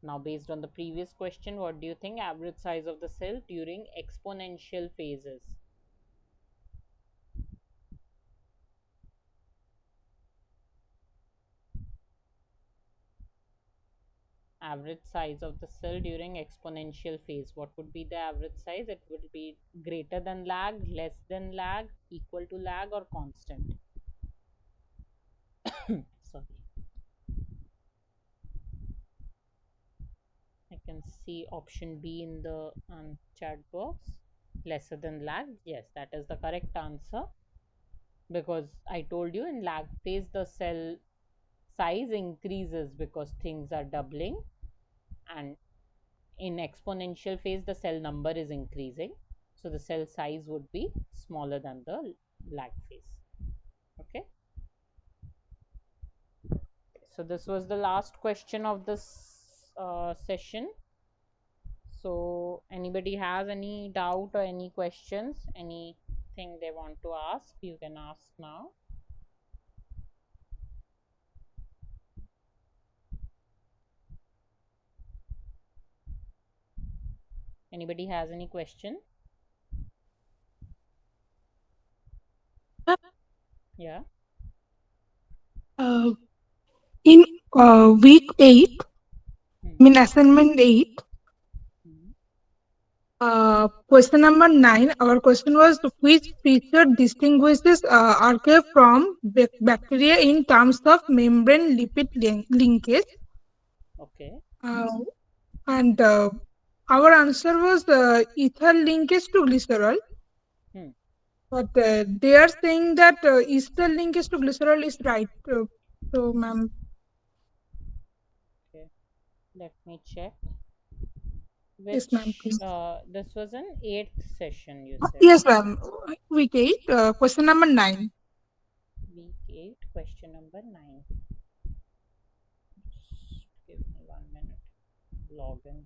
Now based on the previous question, what do you think average size of the cell during exponential phases? Average size of the cell during exponential phase, what would be the average size? It would be greater than lag, less than lag, equal to lag, or constant. Sorry, I can see option B in the chat box. Lesser than lag, yes, that is the correct answer, because I told you in lag phase the cell size increases because things are doubling, and in exponential phase the cell number is increasing, so the cell size would be smaller than the lag phase. Okay, so this was the last question of this session. So anybody has any doubt or any questions, anything they want to ask, you can ask now. Anybody has any question? Yeah. Uh, in week 8, I Hmm. mean assignment 8, Hmm. question number 9, our question was which feature distinguishes archaea from bacteria in terms of membrane lipid linkage? Okay. Uh, and our answer was ether linkage to glycerol. Hmm. But they are saying that ester linkage to glycerol is right. So, ma'am, Okay, let me check. yes, ma'am, Which please. this was an eighth session, you said, Yes, right? ma'am. Week 8, question number 9. Week 8, question number 9. Just give me 1 minute. Log in.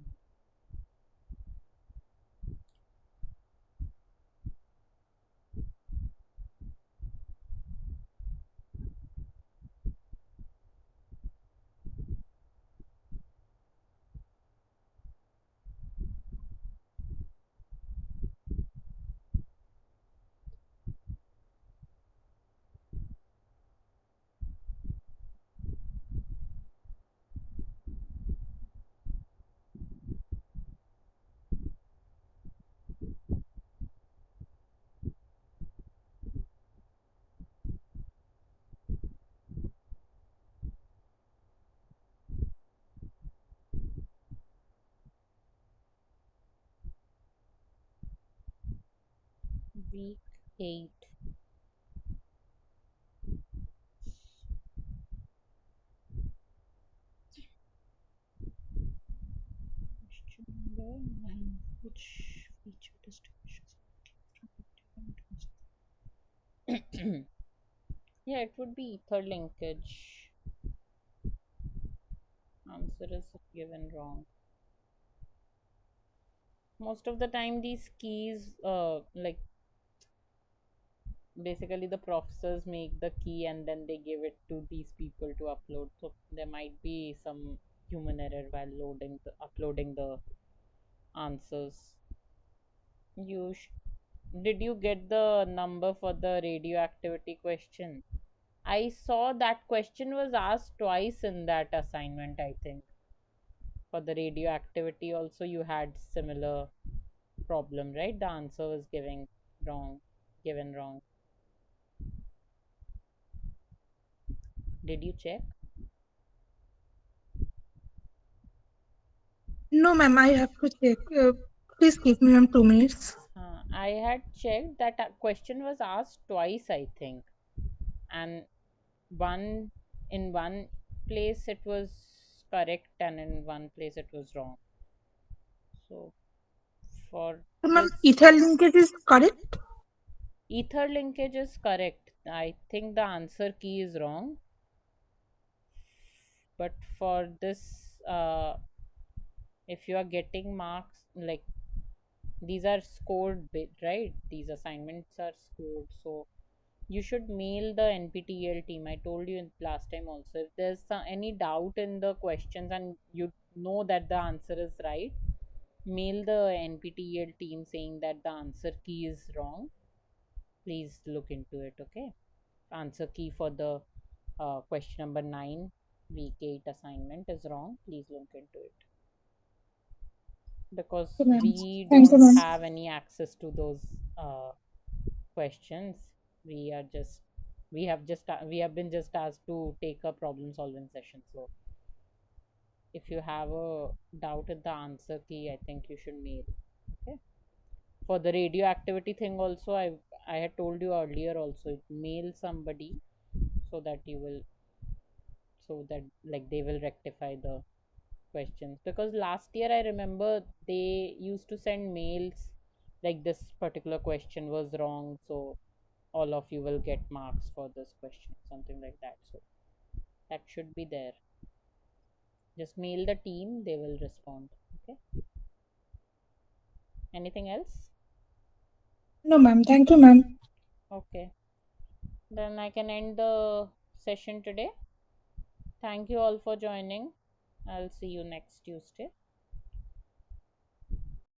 week 8. Question number 9. Which feature distinguishes yeah, it would be ether linkage. Answer is given wrong. Most of the time, these keys, like basically the professors make the key and then they give it to these people to upload. So there might be some human error while uploading the answers. Did you get the number for the radioactivity question? I saw that question was asked twice in that assignment, I think. For the radioactivity also you had similar problem, right? The answer was wrong, given wrong. Did you check? No, ma'am, I have to check. Please give me, ma'am, 2 minutes. I had checked that a question was asked twice, I think, and one in one place it was correct, and in one place it was wrong. So for So, ma'am, this, ether linkage is correct? ether linkage is correct. I think the answer key is wrong, but for this, if you are getting marks like these are scored bit, right? These assignments are scored, so you should mail the NPTEL team. I told you in last time also. If there's any doubt in the questions and you know that the answer is right, mail the NPTEL team saying that the answer key is wrong. Please look into it, okay? Answer key for the question number 9, week 8 assignment is wrong. Please look into it because Okay, ma'am. we Thank you, don't ma'am. have any access to those questions. We are just we have been just asked to take a problem solving session. So if you have a doubt at the answer key, I think you should mail. Okay. For the radioactivity thing also, I had told you earlier also, mail somebody so that you will so that like they will rectify the questions, because last year I remember they used to send mails like this particular question was wrong, so all of you will get marks for this question, something like that. So that should be there. Just mail the team, they will respond. Okay. Anything else? No, ma'am. Thank you, ma'am. Okay. Then I can end the session today. Thank you all for joining. I'll see you next Tuesday.